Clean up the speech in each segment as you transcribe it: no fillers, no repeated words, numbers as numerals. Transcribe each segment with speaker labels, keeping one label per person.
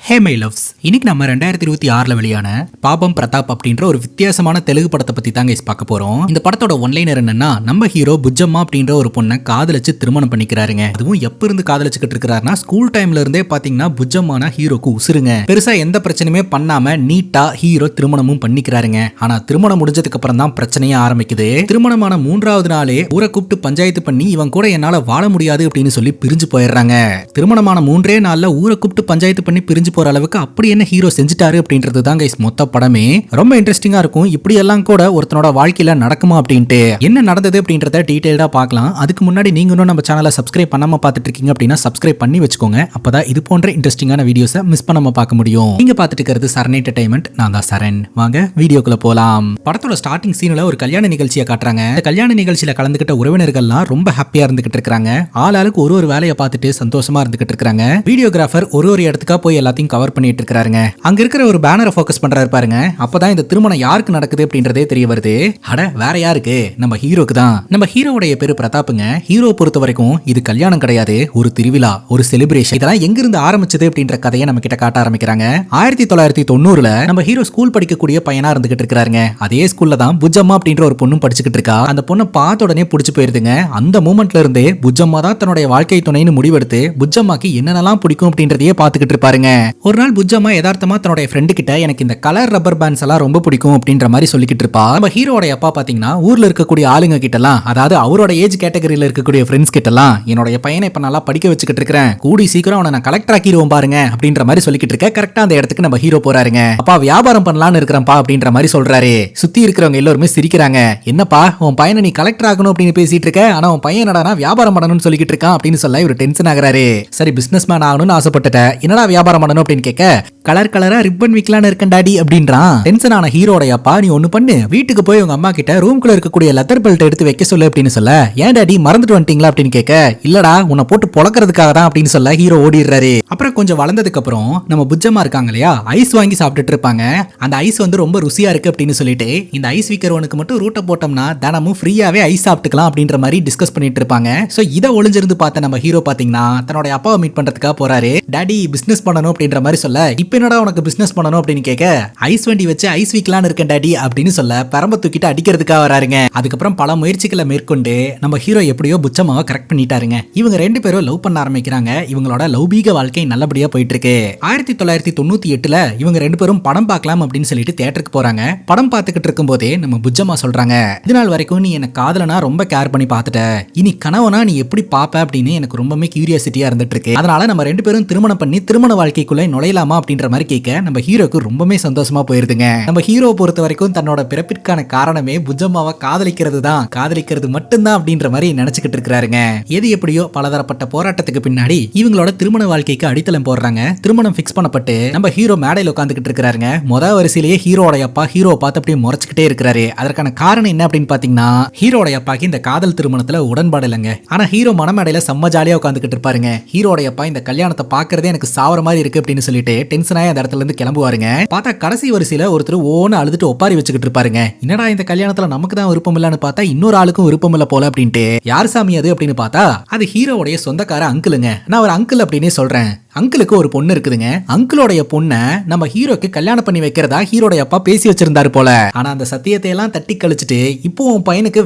Speaker 1: Hey my loves, இன்னைக்கு நம்ம 2026 வெளியான பாபம் பிரதாப் அப்படின்ற ஒரு வித்தியாசமான தெலுங்கு படத்தை பத்தி தாங்க பார்க்க போறோம். இந்த படத்தோட ஒன்லைனர் என்னன்னா, நம்ம ஹீரோ புஜ்ஜம்மா அப்படின்ற ஒரு பொண்ணை காதலிச்சு திருமணம் பண்ணிக்கிறாருங்க. அதுவும் எப்ப இருந்து காதலிச்சுக்கிட்டு இருக்காருன்னா, ஸ்கூல் டைம்ல இருந்தே பாத்தீங்கன்னா புஜ்ஜம்மான ஹீரோக்கு உசுருங்க. பெருசா எந்த பிரச்சனையுமே பண்ணாம நீட்டா ஹீரோ திருமணமும் பண்ணிக்கிறாருங்க. ஆனா திருமணம் முடிஞ்சதுக்கு அப்புறம் தான் பிரச்சனையே ஆரம்பிக்குது. திருமணமான 3வது நாளே ஊரை கூப்பிட்டு பஞ்சாயத்து பண்ணி இவன் கூட என்னால வாழ முடியாது அப்படின்னு சொல்லி பிரிஞ்சு போயிடுறாங்க. திருமணமான 3 நாள்ல ஊரை கூப்பிட்டு பஞ்சாயத்து பண்ணி பிரிஞ்சு போற அளவுக்கு அப்படி என்ன ஹீரோ செஞ்சுட்டாரு அப்படின்றது தான் கைஸ் மொத்த படமே. ரொம்ப இன்ட்ரெஸ்டிங்கா இருக்கும். இப்படி எல்லாம் கூட ஒருத்தனோட வாழ்க்கையில நடக்குமா அப்படின்ட்டு என்ன நடந்தது அப்படின்றத டீடைல்டா பார்க்கலாம். அதுக்கு முன்னாடி நீங்க இன்னும் நம்ம சேனலை சப்ஸ்கிரைப் பண்ணாம பார்த்துட்டு இருக்கீங்க அப்படின்னா சப்ஸ்கிரைப் பண்ணி வச்சுக்கோங்க. அப்பதான் இது போன்ற இன்ட்ரெஸ்டிங்கான வீடியோஸை மிஸ் பண்ணாம பார்க்க முடியும். நீங்க பார்த்துட்டு இருக்கிறது சரண் என்டர்டைன்மெண்ட். நான் தான் சரண். வாங்க வீடியோக்குள்ள போலாம். படத்தோட ஸ்டார்டிங் சீன்ல ஒரு கல்யாண நிகழ்ச்சியை காட்டுறாங்க. இந்த கல்யாண நிகழ்ச்சியில கலந்துகிட்ட உறவினர்கள்லாம் ரொம்ப ஹாப்பியா இருந்துகிட்டு இருக்காங்க. ஆளாளுக்கு ஒரு வேலையை பார்த்துட்டு சந்தோஷமா இருந்துகிட்டு இருக்காங்க. வீடியோகிராஃபர் ஒரு இடத்துக்கா போய் எல்லாத்தையும் கவர் பண்ணிட்டு இருக்காருங்க. அங்க இருக்கிற ஒரு பேனரை ஃபோக்கஸ் பண்றாரு பாருங்க. அப்பதான் இந்த திருமணம் யாருக்கு நடக்குது அப்படின்றதே தெரிய வருது. அட வேற யாருக்கு? நம்ம ஹீரோக்கு தான். நம்ம ஹீரோவுடைய பேரு பிரதாப்புங்க. ஹீரோ பொறுத்த வரைக்கும் இது கல்யாணம் கிடையாது, ஒரு திருவிழா, ஒரு செலிப்ரேஷன். இதெல்லாம் எங்க இருந்து ஆரம்பிச்சது அப்படின்ற கதையை நம்ம கிட்ட காட்ட ஆரம்பிக்கிறாங்க. 1990ல நம்ம ஹீரோ ஸ்கூல் படிக்கக்கூடிய பையனா இருந்துகிட்டு இருக்காருங்க. அதே ஸ்கூல்ல தான் புஜ்ஜம்மா அப்படின்ற ஒரு பொண்ணும் படிச்சுக்கிட்டு இருக்கா. அந்த பொண்ணை பார்த்த உடனே பிடிச்சு போயிருதுங்க. அந்த மூமெண்ட்ல இருந்தே புஜ்ஜம்மா தான் தன்னுடைய வாழ்க்கை துணைன்னு முடிவெடுத்து புஜ்ஜம்மாக்கு என்னென்னலாம் பிடிக்கும் அப்படின்றதையே பார்த்துக்கிட்டு இருப்பாருங்க. ஒரு நாள் புஜ்ஜம்மா யதார்த்தமா தன்னுடைய ஃப்ரெண்டு கிட்ட எனக்கு இந்த கலர் ரப்பர் பேண்ட்ஸ் எல்லாம் ரொம்ப பிடிக்கும் அப்படின்ற மாதிரி சொல்லிக்கிட்டு இருப்பா. நம்ம ஹீரோட அப்பா பாத்தீங்கன்னா ஊர்ல இருக்கக்கூடிய ஆளுங்க கிட்டலாம், அதாவது அவரோட ஏஜ் கேட்டகரியில இருக்கக்கூடிய ஃப்ரெண்ட்ஸ் கிட்டலாம், என்னோட பையனை இப்ப நல்லா படிக்க வச்சுக்கிட்டு இருக்கேன், கூடி சீக்கிரம் அவனை நான் கலெக்டர் ஆக்கிடுவோம் பாருங்க அப்படின்ற மாதிரி சொல்லிக்கிட்டு இருக்க. கரெக்டா அந்த இடத்துக்கு நம்ம ஹீரோ போறாருங்க. அப்பா வியாபாரம் பண்ணலாம்னு இருக்கிறப்பா அப்படின்ற மாதிரி சொல்றாரு. சுத்தி இருக்கிறவங்க எல்லாருமே சிரிக்கிறாங்க. என்னப்பா உன் பையனை நீ கலெக்டர் ஆகணும் அப்படின்னு பேசிட்டு இருக்க, ஆனா உன் பையன் என்னடா வியாபாரம் பண்ணணும்னு சொல்லிக்கிட்டு இருக்கான் அப்படின்னு சொல்ல இவர் டென்ஷன் ஆகுறாரு. சரி பிசினஸ் மேன் ஆகணும்னு ஆசைப்பட்டுட்டேன், என்னடா வியாபாரம் பண்ணணும் அப்படின்னு கேட்க, கலர் கலரா ரிப்பன் விக்கலான்னு இருக்கேன் டாடி அப்படின்றான். டென்ஷன் ஆன ஹீரோட அப்பா, நீ ஒண்ணு பண்ணு, வீட்டுக்கு போய் உங்க அம்மா கிட்ட ரூம்குள்ள இருக்கக்கூடிய லெதர் பெல்ட் எடுத்து வைக்க சொல்லு அப்படின்னு சொல்ல, ஏன் டாடி மறந்துட்டு வந்துட்டீங்களா அப்படின்னு கேட்க, இல்லடா உன்னை போட்டு பொளக்கிறதுக்காக தான் அப்படின்னு சொல்ல ஹீரோ ஓடிடுறாரு. அப்புறம் கொஞ்சம் வளர்ந்ததுக்கு அப்புறம் நம்ம புஜ்ஜம்மா இருக்காங்க இல்லையா, ஐஸ் வாங்கி சாப்பிட்டுட்டு இருப்பாங்க. அந்த ஐஸ் வந்து ரொம்ப ருசியா இருக்கு அப்படின்னு சொல்லிட்டு இந்த ஐஸ் விக்கிறவனுக்கு மட்டும் ரூட்டை போட்டோம்னா தினமும் ஃப்ரீயாவே ஐஸ் சாப்பிட்டுக்கலாம் அப்படின்ற மாதிரி டிஸ்கஸ் பண்ணிட்டு இருப்பாங்க. சோ இதை ஒளிஞ்சிருந்து பார்த்த நம்ம ஹீரோ பாத்தீங்கன்னா தன்னோட அப்பாவை மீட் பண்றதுக்காக போறாரு. டாடி பிசினஸ் பண்ணணும் அப்படின்ற மாதிரி சொல்ல, இப்ப என்னடா உனக்கு பிசினஸ் பண்ணணும் அப்படின்னு கேட்க, ஐஸ் வண்டி வச்சு ஐஸ் விக்கலான்னு இருக்கேன் டாடி அப்படின்னு சொல்ல பரம்ப தூக்கிட்டு அடிக்கிறதுக்காக வராருங்க. அதுக்கப்புறம் பல முயற்சிகளை மேற்கொண்டு நம்ம ஹீரோ எப்படியோ புஜ்ஜம்மாவை கரெக்ட் பண்ணிட்டாருங்க. இவங்க 2 பேரும் லவ் பண்ண ஆரம்பிக்கிறாங்க. இவங்களோட லவ்பீக வாழ்க்கை நல்லபடியா போயிட்டு இருக்கு. 1998ல இவங்க 2 பேரும் படம் பார்க்கலாம் அப்படின்னு சொல்லிட்டு தியேட்டருக்கு போறாங்க. படம் பார்த்துக்கிட்டு இருக்கும் போதே நம்ம புஜ்ஜம்மா சொல்றாங்க, இது நாள் வரைக்கும் நீ என்ன காதலனா ரொம்ப கேர் பண்ணி பார்த்துட்ட, இனி கணவனா நீ எப்படி பாப்ப அப்படின்னு எனக்கு ரொம்பவே கியூரியாசிட்டியா இருந்துட்டு இருக்கு. அதனால நம்ம 2 பேரும் திருமணம் பண்ணி திருமண வாழ்க்கைக்குள்ள நுழையலாமா அப்படின்ற மாதிரி கேட்க நம்ம ஹீரோக்கு ரொம்பவே சந்தோஷமா போயிருதுங்க. நம்ம ஹீரோ பொறுத்த வரைக்கும் தன்னோட பிறப்பிற்கான காரணமே புஜ்ஜம்மாவை காதலிக்கிறது தான், காதலிக்கிறது மட்டும்தான் அப்படின்ற மாதிரி நினைச்சுக்கிட்டு இருக்காருங்க. எது எப்படியோ பலதரப்பட்ட போராட்டத்துக்கு பின்னாடி இவங்களோட திருமண வாழ்க்கைக்கு அடித்தளம் போடுறாங்க. திருமணம் ஃபிக்ஸ் பண்ணப்பட்டு நம்ம ஹீரோ மேடையில் உட்காந்துக்கிட்டு இருக்காருங்க. முதல் வரிசையிலேயே ஹீரோட அப்பா ஹீரோ பார்த்து அப்படியே முறைச்சுக்கிட்டே இருக்காரு. அதற்கான காரணம் என்ன அப்படின்னு பாத்தீங்கன்னா, ஹீரோட அப்பாக்கு இந்த காதல் திருமணத்துல உடன்பாடு இல்லைங்க. ஆனா ஹீரோ மனமேடையில செம்ம ஜாலியா உட்காந்துக்கிட்டு இருப்பாருங்க. ஹீரோட அப்பா இந்த கல்யாணத்தை பாக்குறதே எனக்கு சாவர மாதிரி இருக்கு அப்படின்னு சொல்லிட்டு டென்ஷன் ஆகி அந்த இடத்துல இருந்து கிளம்புவாருங்க. பார்த்தா கடைசி வரிசையில ஒருத்தர் ஓன்னு அழுதுட்டு ஒப்பாரி வச்சுக்கிட்டு இருப்பாருங்க. என்னடா இந்த கல்யாணத்துல நமக்கு தான் விருப்பம் இல்லன்னு பார்த்தா இன்னொரு ஆளுக்கும் விருப்பம் இல்ல போல அப்படின்ட்டு, யார் சாமி அது அப்படின்னு பார்த்தா அது ஹீரோடைய சொந்தக்கார அங்கிளுங்க. நான் ஒரு அங்கிள் அப்படின்னே சொல்றேன். அங்கிளுக்கு ஒரு பொண்ணு இருக்குதுங்க. அங்கிளோடைய பொண்ணை நம்ம ஹீரோக்கு கல்யாணம் பண்ணி வைக்கிறதா ஹீரோடைய அப்பா பேசி வச்சிருந்தாரு போல. ஆனா அந்த சத்தியத்தை எல்லாம் தட்டி கழிச்சிட்டு இப்போ உன் பையனுக்கு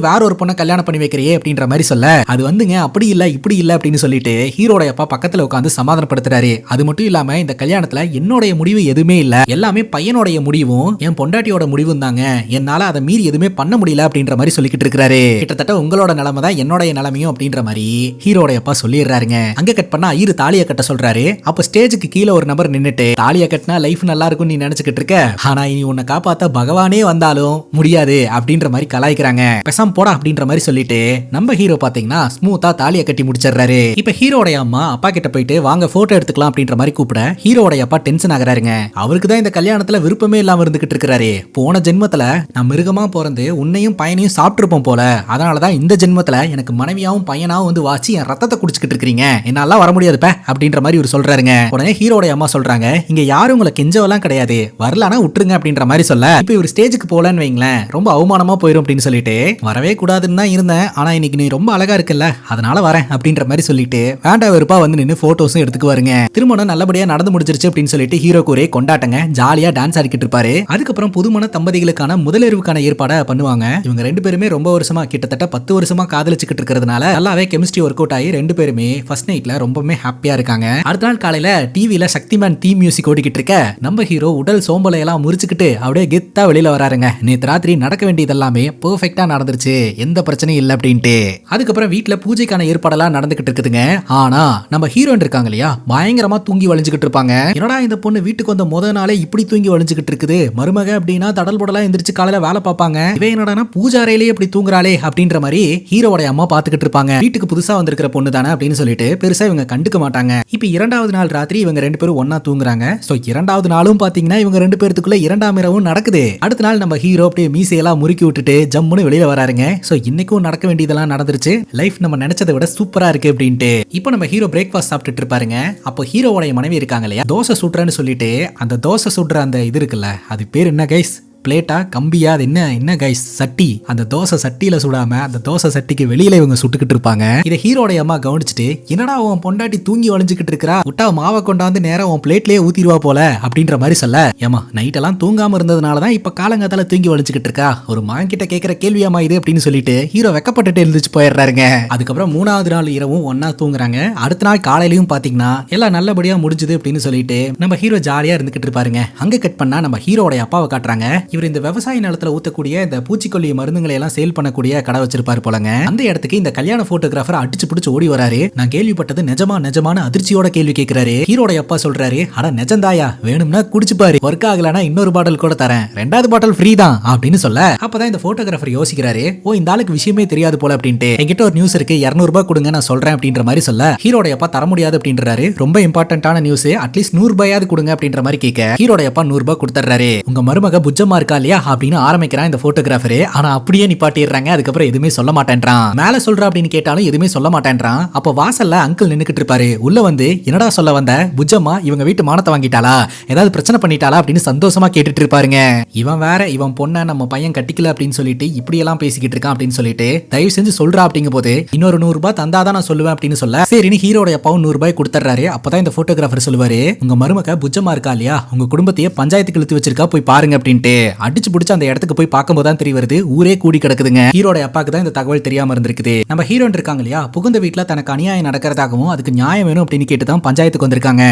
Speaker 1: வேற ஒரு பொண்ணை கல்யாணம் பண்ணி வைக்கிறியே அப்படின்ற மாதிரி சொல்ல, அது வந்துங்க அப்படி இல்ல இப்படி இல்ல அப்படின்னு சொல்லிட்டு ஹீரோடைய அப்பா பக்கத்துல உட்காந்து சமாதானப்படுத்துறாரு. அது மட்டும் இல்லாம இந்த கல்யாணத்துல என்னோடைய முடிவு எதுவுமே இல்ல, எல்லாமே பையனுடைய முடிவும் என் பொண்டாட்டியோட முடிவும் தாங்க, என்னால அதை மீறி எதுவுமே பண்ண முடியல அப்படின்ற மாதிரி சொல்லிக்கிட்டு இருக்காரு. கிட்டத்தட்ட உங்களோட நிலைமை தான் என்னோட நிலைமையும் அப்படின்ற மாதிரி ஹீரோடைய அப்பா சொல்லிடுறாருங்க. அங்க கட் பண்ணா ஐயரு தாலியை கட்ட சொல்றாரு. அப்ப ஸ்டேஜுக்கு கீழே ஒரு நபர் நின்னுட்டு, தாலியை கட்டினா லைஃப் நல்லா இருக்கும் நீ நினைச்சுக்கிட்டு இருக்க, ஆனா இனி உன்னை காப்பாத்த பகவானே வந்தாலும் முடியாது அப்படின்ற மாதிரி கலாய்க்கிறாங்க. பெசாம போடா அப்படின்ற மாதிரி சொல்லிட்டு நம்ம ஹீரோ பாத்தீங்கன்னா ஸ்மூத்தா தாலியை கட்டி முடிச்சிடுறாரு. இப்ப ஹீரோடைய அம்மா அப்பா கிட்ட போயிட்டு வாங்க போட்டோ எடுத்துக்கலாம் அப்படின்ற மாதிரி கூப்பிட ஹீரோடைய அப்பா டென்ஷன் ஆகுறாருங்க. அவருக்கு தான் இந்த கல்யாணத்துல விருப்பமே இல்லாம இருந்துகிட்டு இருக்காரு. போன ஜென்மத்துல நான் மிருகமா பிறந்து உன்னையும் பையனையும் சாப்பிட்டுருப்போம் போல, அதனாலதான் இந்த ஜென்மத்துல எனக்கு மனைவியாவும் பையனாவும் வந்து வாச்சி என் ரத்தத்தை குடிச்சுக்கிட்டு இருக்கீங்க, என்னால வர முடியாது அப்படின்ற மாதிரி ஒரு சொல்றாரு. சொல்றாருங்க. உடனே ஹீரோட அம்மா சொல்றாங்க, இங்க யாரும் உங்களை கெஞ்சவெல்லாம் கிடையாது, வரலானா விட்டுருங்க அப்படின்ற மாதிரி சொல்ல, இப்ப இவர் ஸ்டேஜுக்கு போலன்னு வைங்களேன், ரொம்ப அவமானமா போயிடும் அப்படின்னு சொல்லிட்டு வரவே கூடாதுன்னு தான் இருந்தேன், ஆனா இன்னைக்கு நீ ரொம்ப அழகா இருக்குல்ல அதனால வரேன் அப்படின்ற மாதிரி சொல்லிட்டு வேண்டா வெறுப்பா வந்து நின்று போட்டோஸும் எடுத்துக்குவாருங்க. திருமணம் நல்லபடியா நடந்து முடிஞ்சிருச்சு அப்படின்னு சொல்லிட்டு ஹீரோக்கு ஒரே கொண்டாட்டங்க, ஜாலியா டான்ஸ் ஆடிக்கிட்டு இருப்பாரு. அதுக்கப்புறம் புதுமண தம்பதிகளுக்கான முதலிரவுக்கான ஏற்பாட பண்ணுவாங்க. இவங்க ரெண்டு பேருமே ரொம்ப வருஷமா கிட்டத்தட்ட 10 வருஷமா காதலிச்சுக்கிட்டு இருக்கிறதுனால நல்லாவே கெமிஸ்ட்ரி ஒர்க் அவுட் ஆகி ரெண்டு பேருமே ஃபர்ஸ்ட் நைட்ல ரொம்பவே ஹாப்பியா இருக்காங்க. அடுத்த நாள் காலையில டிவில சக்திமான் தீம் மியூசிக் ஓடிக்கிட்டு இருக்க நம்ம ஹீரோ உடல் சோம்பலை எல்லாம் முறிச்சுக்கிட்டு அப்படியே கெத்தா வெளியில வராருங்க. நேத்து ராத்திரி நடக்க வேண்டியது எல்லாமே பெர்ஃபெக்ட்டா நடந்துருச்சு, எந்த பிரச்சனையும் இல்ல அப்படின்ட்டு. அதுக்கப்புறம் வீட்டுல பூஜைக்கான ஏற்பாடெல்லாம் நடந்துகிட்டு இருக்குதுங்க. ஆனா நம்ம ஹீரோயின் இருக்காங்க இல்லையா, பயங்கரமா தூங்கி வழிஞ்சுக்கிட்டு இருப்பாங்க. என்னடா இந்த பொண்ணு வீட்டுக்கு வந்த முத நாளே இப்படி தூங்கி வழிஞ்சுக்கிட்டு இருக்குது, மருமக அப்படின்னா தடல் புடலா எந்திரிச்சு காலையில வேலை பார்ப்பாங்க, இவ என்னடா பூஜை அறையிலேயே இப்படி தூங்குறாளே அப்படின்ற மாதிரி ஹீரோவோட அம்மா பாத்துக்கிட்டு இருப்பாங்க. வீட்டுக்கு புதுசா வந்திருக்கிற பொண்ணு தானே அப்படின்னு சொல்லிட்டு பெருசா இவங்க கண்டுக்க மாட்டாங்க. இப்ப இரண்டாவது நாள் ராத்திரி இவங்க ரெண்டு பேரும் ஒன்னா தூங்குறாங்க. சோ இரண்டாவது நாளும் பாத்தீங்கன்னா இவங்க ரெண்டு பேருக்குள்ள இரண்டாம் இரவும் நடக்குது. அடுத்த நாள் நம்ம ஹீரோ அப்படியே மீசையெல்லாம் முறுக்கி விட்டுட்டு ஜம்முன்னு வெளியில வராருங்க. சோ இன்னைக்கும் நடக்க வேண்டியதெல்லாம் நடந்துருச்சு, லைஃப் நம்ம நினைச்சதை விட சூப்பரா இருக்கு அப்படின்ட்டு. இப்போ நம்ம ஹீரோ பிரேக்ஃபாஸ்ட் சாப்பிட்டுட்டு இருப்பாருங்க. அப்போ ஹீரோவோட மனைவி இருக்காங்க இல்லையா, தோசை சுடுறேன்னு சொல்லிட்டு அந்த தோசை சுடுற அந்த இது இருக்குல்ல, அது பேர் என்ன கைஸ், பிளேட்டா கம்பியா, அது என்ன கைஸ், சட்டி. அந்த தோசை சட்டியில சுடாம அந்த தோசை சட்டிக்கு வெளியில இவங்க சுட்டுக்கிட்டு இருப்பாங்க. இதை ஹீரோட அம்மா கவனிச்சுட்டு, என்னடா உன் பொண்டாட்டி தூங்கி வளைஞ்சுக்கிட்டு இருக்கா, விட்டா மாவை கொண்டாந்து நேரம் உன் பிளேட்லயே ஊத்திடுவா போல அப்படின்ற மாதிரி சொல்ல, ஏமா நைட் எல்லாம் தூங்காம இருந்ததுனாலதான் இப்ப காலங்காத்தால தூங்கி வளைச்சுக்கிட்டு இருக்கா, ஒரு மகன் கிட்ட கேட்கிற கேள்வியாமா இது அப்படின்னு சொல்லிட்டு ஹீரோ வெக்கப்பட்டுட்டு எழுந்துச்சு போயிடுறாருங்க. அதுக்கப்புறம் மூணாவது நாள் இரவும் ஒன்னா தூங்குறாங்க. அடுத்த நாள் காலையிலயும் பாத்தீங்கன்னா எல்லாம் நல்லபடியா முடிஞ்சது அப்படின்னு சொல்லிட்டு நம்ம ஹீரோ ஜாலியா இருந்துகிட்டு இருப்பாருங்க. அங்க கட் பண்ணா நம்ம ஹீரோட அப்பாவை காட்டுறாங்க. இவர் இந்த விவசாய நிலத்துல ஊத்தக்கூடிய இந்த பூச்சிக்கொல்லி மருந்துகளை எல்லாம் சேல் பண்ணக்கூடிய கடை வச்சிருப்பாரு போலங்க. அந்த இடத்துக்கு இந்த கல்யாண போட்டோகிராஃபர் அடிச்சு பிடிச்சு ஓடி வராரு. நான் கேள்விப்பட்டது நிஜமான அதிர்ச்சியோட கேள்வி கேட்கிறாரு. ஹீரோட அப்பா சொல்றாரு, அட நிஜந்தாயா, வேணும்னா குடிச்சு பாரு, ஒர்க் ஆகலனா இன்னொரு பாட்டில் கூட தரேன், ரெண்டாவது பாட்டில் ஃப்ரீ தான் அப்படின்னு சொல்ல, அப்பதான் இந்த போட்டோகிராஃபர் யோசிக்கிறாரு, ஓ இந்த ஆளுக்கு விஷயமே தெரியாது போல அப்படின்ட்டு. என்கிட்ட ஒரு நியூஸ் இருக்கு, 200 ரூபாய் கொடுங்க நான் சொல்றேன் அப்படின்ற மாதிரி சொல்ல, ஹீரோட அப்பா தர முடியாது அப்படின்றாரு. ரொம்ப இம்பார்ட்டன்டான நியூஸ், அட்லீஸ்ட் 100 ரூபாயாவது கொடுங்க அப்படின்ற மாதிரி கேட்க ஹீரோட அப்பா 100 ரூபாய் கொடுத்துறாரு. உங்க மருமக புஜ்ஜமா இருக்கா இல்லையா அப்படின்னு ஆரம்பிக்கிறான் இந்த போட்டோகிராஃபர். ஆனா அப்படியே நிப்பாட்டிடுறாங்க. அதுக்கப்புறம் எதுவுமே சொல்ல மாட்டேன்றான். மேல சொல்ற அப்படின்னு கேட்டாலும் எதுவுமே சொல்ல மாட்டேன்றான். அப்ப வாசல்ல அங்கிள் நின்னுக்கிட்டு இருப்பாரு. உள்ள வந்து, என்னடா சொல்ல வந்த, புஜ்ஜம்மா இவங்க வீட்டு மானத்தை வாங்கிட்டாளா, ஏதாவது பிரச்சனை பண்ணிட்டாளா அப்படின்னு சந்தோஷமா கேட்டுட்டு இருப்பாருங்க. இவன் வேற இவன் பொண்ண நம்ம பையன் கட்டிக்கல அப்படின்னு சொல்லிட்டு இப்படி எல்லாம் பேசிக்கிட்டு இருக்கான் அப்படின்னு சொல்லிட்டு, தயவு செஞ்சு சொல்றா அப்படிங்கும் போது, இன்னொரு 100 ரூபாய் தந்தாதான் நான் சொல்லுவேன் அப்படின்னு சொல்ல, சரின்னு ஹீரோட அப்பாவும் 100 ரூபாய் கொடுத்துறாரு. அப்பதான் இந்த போட்டோகிராஃபர் சொல்லுவாரு, உங்க மருமக புஜ்ஜமா இருக்கா இல்லையா, உங்க குடும்பத்தையே பஞ்சாயத்துக்கு இழுத்து வச்சிருக்கா, போய் பாருங்க அப்படின்ட்டு. அடிச்சு பிடிச்சு அந்த இடத்துக்கு போய் பார்க்கும்போது தான் தெரிய வருது, ஊரே கூடி கிடக்குதுங்க. ஹீரோட அப்பாக்கு தான் இந்த தகவல் தெரியாம இருந்திருக்குது. நம்ம ஹீரோன் இருக்காங்க இல்லையா, புகுந்த வீட்டுல தனக்கு அநியாயம் நடக்கிறதாகவும் அதுக்கு நியாயம் வேணும் அப்படின்னு கேட்டு தான் பஞ்சாயத்துக்கு வந்திருக்காங்க.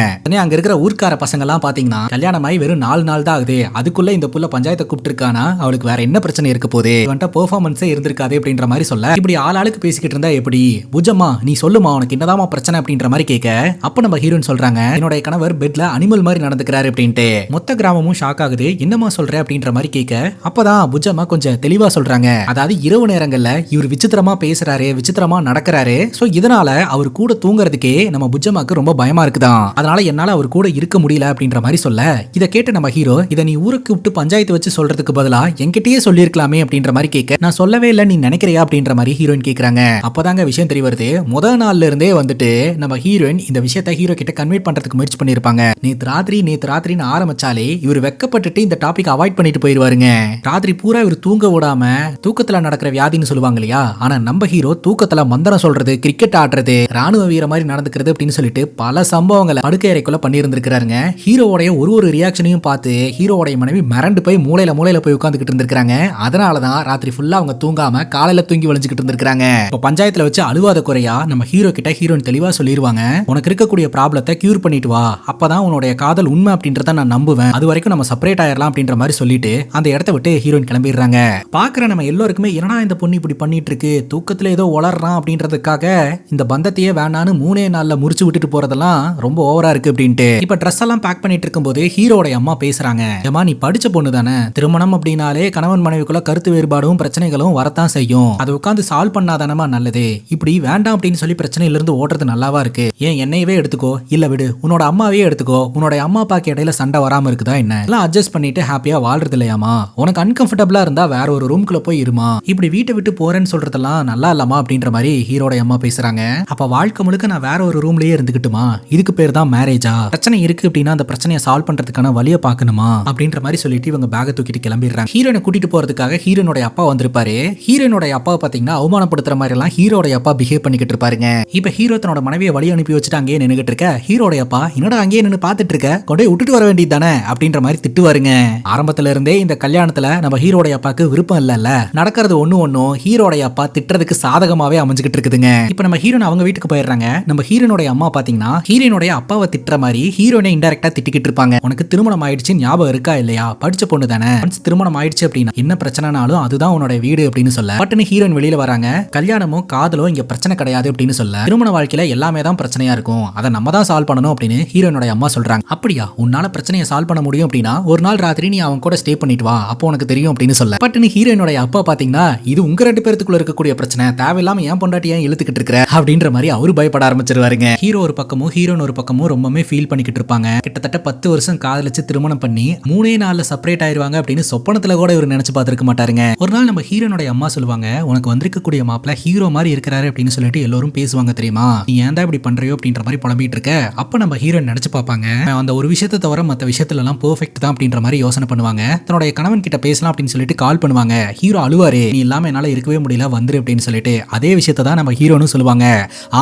Speaker 1: அங்க இருக்கிற ஊர்க்கார பசங்க எல்லாம் பாத்தீங்கன்னா கல்யாணமாயி வெறும் 4 நாள் தான் ஆகுது, அதுக்குள்ள இந்த புள்ள பஞ்சாயத்தை கூப்பிட்டு இருக்கானா, அவளுக்கு வேற என்ன பிரச்சனை இருக்க போகுது, இவன்ட்ட பெர்ஃபார்மன்ஸே இருந்திருக்காது அப்படின்ற மாதிரி சொல்ல, இப்படி ஆளாளுக்கு பேசிக்கிட்டு இருந்தா எப்படி, புஜ்ஜம்மா நீ சொல்லுமா உனக்கு என்னதாமா பிரச்சனை அப்படின்ற மாதிரி கேட்க, அப்ப நம்ம ஹீரோன் சொல்றாங்க, என்னோட கணவர் பெட்ல அனிமல் மாதிரி நடந்துக்கிறாரு அப்படின்ட்டு. மொத்த கிராமமும் ஷாக் ஆகுது, என்னமா சொல்ற அப்படின்ற மாதிரி கேட்க, அப்பதான் புஜ்ஜம்மா கொஞ்சம் தெளிவா சொல்றாங்க, அதாவது இரவு நேரங்கள்ல இவர் விசித்திரமா பேசுறாரு, விசித்திரமா நடக்கிறாரு, சோ இதனால அவர் கூட தூங்குறதுக்கே நம்ம புஜ்ஜம்மாக்கு ரொம்ப பயமா இருக்குதான், அதனால என்னால அவர் கூட இருக்க முடியல அப்படின்ற மாதிரி சொல்ல, இத கேட்ட நம்ம ஹீரோ, இத நீ ஊருக்கு விட்டு பஞ்சாயத்து வச்சு சொல்றதுக்கு பதிலா என்கிட்டயே சொல்லிருக்கலாமே அப்படின்ற மாதிரி கேட்க, நான் சொல்லவே இல்லை நீ நினைக்கிறியா அப்படின்ற மாதிரி ஹீரோயின் கேக்குறாங்க. அப்பதாங்க விஷயம் தெரிய வருது, முதல் நாள்ல இருந்தே வந்துட்டு நம்ம ஹீரோயின் இந்த விஷயத்தை ஹீரோ கிட்ட கன்வே பண்றதுக்கு முயற்சி பண்ணிருப்பாங்க. நேத்து ராத்திரின்னு ஆரம்பிச்சாலே இவர் வெக்கப்பட்டுட்டு இந்த டாபிக் அவாய்ட் பண்ணிட்டு போயிருவாருங்க. ராத்திரி பூரா இவர் தூங்க விடாம தூக்கத்துல நடக்கிற வியாதின்னு சொல்லுவாங்க இல்லையா, ஆனா நம்ம ஹீரோ தூக்கத்துல மந்திரம் சொல்றது, கிரிக்கெட் ஆடுறது, ராணுவ வீர மாதிரி நடந்துக்கிறது அப்படின்னு சொல்லிட்டு பல சம்பவங்களை படுக்கை அறைக்குள்ள பண்ணி இருந்திருக்காருங்க. ஹீரோவோடைய ஒரு ரியாக்ஷனையும் பார்த்து ஹீரோவோடைய மனைவி மிரண்டு போய் மூலையில போய் உட்காந்துக்கிட்டு இருந்திருக்காங்க. அதனாலதான் ராத்திரி ஃபுல்லா அவங்க தூங்காம காலையில தூங்கி வளைஞ்சுக்கிட்டு இருந்திருக்காங்க. இப்ப பஞ்சாயத்துல வச்சு அழுவாத குறையா நம்ம ஹீரோ கிட்ட ஹீரோயின் தெளிவா சொல்லிடுவாங்க, உனக்கு இருக்கக்கூடிய ப்ராப்ளத்தை கியூர் பண்ணிட்டு வா, அப்பதான் உன்னுடைய காதல் உண்மை அப்படின்றத நான் நம்புவேன், அது வரைக்கும் நம்ம செப்பரேட் ஆயிரலாம் அப்படின்ற மாதிரி சொல்லிட்டு அந்த இடத்த விட்டு ஹீரோயின் கிளம்பிடுறாங்க. பாக்குற நம்ம எல்லோருக்குமே என்னடா இந்த பொண்ணு இப்படி பண்ணிட்டு இருக்கு, தூக்கத்துல ஏதோ வளர்றான் அப்படின்றதுக்காக இந்த பந்தத்தையே வேணான்னு 3 நாள்ல முறிச்சு விட்டுட்டு போறதெல்லாம் ரொம்ப ஓவரா இருக்கு அப்படின்ட்டு. இப்ப ட்ரெஸ் எல்லாம் பேக் பண்ணிட்டு இருக்கும் போது ஹீரோட அம்மா பேசுறாங்க, ஏமா நீ படிச்ச பொண்ணு தானே, திருமணம் அப்படின்னாலே கணவன் மனைவிக்குள்ள கருத்து வேறுபாடும் பிரச்சனைகளும் வரத்தான் செய்யும், அதை உட்காந்து சால்வ் பண்ணாதானமா நல்லது, இப்படி வேண்டாம் அப்படின்னு சொல்லி பிரச்சனையில இருந்து ஓடுறது நல்லாவா இருக்கு, ஏன் என்னையவே எடுத்துக்கோ, இல்ல விடு உன்னோட அம்மாவே எடுத்துக்கோ, உன்னோட அம்மா அப்பாக்கு இடையில சண்டை வராம இருக்குதா என்ன, எல்லாம் அட்ஜஸ்ட் பண்ணிட்டு ஹாப்பியா வாழ்றது போறது இல்லையாமா, உனக்கு அன்கம்ஃபர்டபுளா இருந்தா வேற ஒரு ரூம்குள்ள போய் இருமா, இப்படி வீட்டை விட்டு போறேன்னு சொல்றதெல்லாம் நல்லா இல்லமா அப்படின்ற மாதிரி ஹீரோட அம்மா பேசுறாங்க. அப்ப வாழ்க்கை முழுக்க நான் வேற ஒரு ரூம்லயே இருந்துக்கிட்டுமா, இதுக்கு பேர் தான் மேரேஜா, பிரச்சனை இருக்கு அப்படின்னா அந்த பிரச்சனையை சால்வ் பண்றதுக்கான வழியை பார்க்கணுமா அப்படின்ற மாதிரி சொல்லிட்டு இவங்க பேக தூக்கிட்டு கிளம்பிடுறாங்க. ஹீரோனை கூட்டிட்டு போறதுக்காக ஹீரோனுடைய அப்பா வந்திருப்பாரு. ஹீரோனுடைய அப்பா பாத்தீங்கன்னா அவமானப்படுத்துற மாதிரி எல்லாம் ஹீரோடைய அப்பா பிஹேவ் பண்ணிக்கிட்டு இருப்பாருங்க. இப்ப ஹீரோ தன்னோட மனைவியை வழி அனுப்பி வச்சுட்டு அங்கேயே நின்னுகிட்டு இருக்க ஹீரோடைய அப்பா என்னடா அங்கேயே நின்று பாத்துட்டு இருக்க, கொண்டே விட்டுட்டு வர வேண்டியது தானே அப்படின்ற மாதிரி திட்டுவாருங்க. ஆரம்பத்துல இருந்தே இந்த கல்யாணத்துல நம்ம ஹீரோடைய அப்பாக்கு விருப்பம் இல்ல நடக்கிறது ஒண்ணும் ஹீரோடைய அப்பா திட்டுறதுக்கு சாதகமாவே அமைஞ்சுக்கிட்டு இருக்குதுங்க. இப்ப நம்ம ஹீரோன் அவங்க வீட்டுக்கு போயிடுறாங்க. நம்ம ஹீரோனுடைய அம்மா பாத்தீங்கன்னா ஹீரோனுடைய அப்பாவை திட்டுற மாதிரி ஹீரோனை இன்டைரக்டா திட்டிக்கிட்டு இருப்பாங்க. உனக்கு திருமணம் ஆயிடுச்சு ஞாபகம் இருக்கா இல்லையா, படிச்ச பொண்ணு தானே, திருமணம் ஆயிடுச்சு அப்படின்னா என்ன பிரச்சனைனாலும் அதுதான் உன்னோட வீடு அப்படின்னு சொல்ல பட்டுன்னு ஹீரோயின் வெளியில வராங்க. கல்யாணமோ காதலோ இங்க பிரச்சனை கிடையாது அப்படின்னு சொல்ல திருமண வாழ்க்கையில எல்லாமே தான் பிரச்சனையா இருக்கும், அதை நம்ம தான் சால்வ் பண்ணணும் அப்படின்னு ஹீரோனுடைய அம்மா சொல்றாங்க. அப்படியா, உன்னால பிரச்சனையை சால்வ் பண்ண முடியும் அப்படின்னா ஒரு நாள் ராத்திரி நீ அவன் கூட ஸ்டே பண்ணிட்டு வா, அப்போ உனக்கு தெரியும் அப்படின்னு சொல்ல பட்டுன்னு ஹீரோனுடைய அப்பா பாத்தீங்கன்னா இது உங்க ரெண்டு பேருக்குள்ள இருக்கக்கூடிய பிரச்சனை, தேவையில்லாம ஏன் பொண்டாட்டி ஏன் இழுத்துக்கிட்டு இருக்கிற அப்படின்ற மாதிரி அவரு பயப்பட ஆரம்பிச்சிருவாருங்க. ஹீரோ ஒரு பக்கமும் ஹீரோன் ஒரு பக்கமும் ரொம்பவே ஃபீல் பண்ணிக்கிட்டு இருப்பாங்க. கிட்டத்தட்ட 10 வருஷம் காதலிச்சு திருமணம் பண்ணி 3 நாள்ல செப்பரேட் ஆயிருவாங்க அப்படின்னு சொப்பனத்துல கூட இவர் நினைச்சு பார்த்திருக்க மாட்டாருங்க. ஒரு நாள் நம்ம ஹீரோனுடைய அம்மா சொல்லுவாங்க, உனக்கு வந்திருக்கக்கூடிய மாப்பிள்ள ஹீரோ மாதிரி இருக்கிறாரு அப்படின்னு சொல்லிட்டு எல்லாரும் பேசுவாங்க தெரியுமா, நீ ஏன் தான் இப்படி பண்றியோ அப்படின்ற மாதிரி புலம்பிட்டு இருக்க. அப்ப நம்ம ஹீரோன் நினைச்சு பார்ப்பாங்க, அந்த ஒரு விஷயத்தை தவிர மற்ற விஷயத்துல எல்லாம் பெர்ஃபெக்ட் தான் அப்படின்ற மாதிரி யோசனை பண்ணுவாங்க. தன்னுடைய கணவன் கிட்ட பேசலாம் அப்படின்னு சொல்லிட்டு கால் பண்ணுவாங்க. ஹீரோ அழுவாரு, நீ இல்லாம என்னால இருக்கவே முடியல வந்துரு அப்படின்னு சொல்லிட்டு. அதே விஷயத்தை தான் நம்ம ஹீரோனும் சொல்லுவாங்க,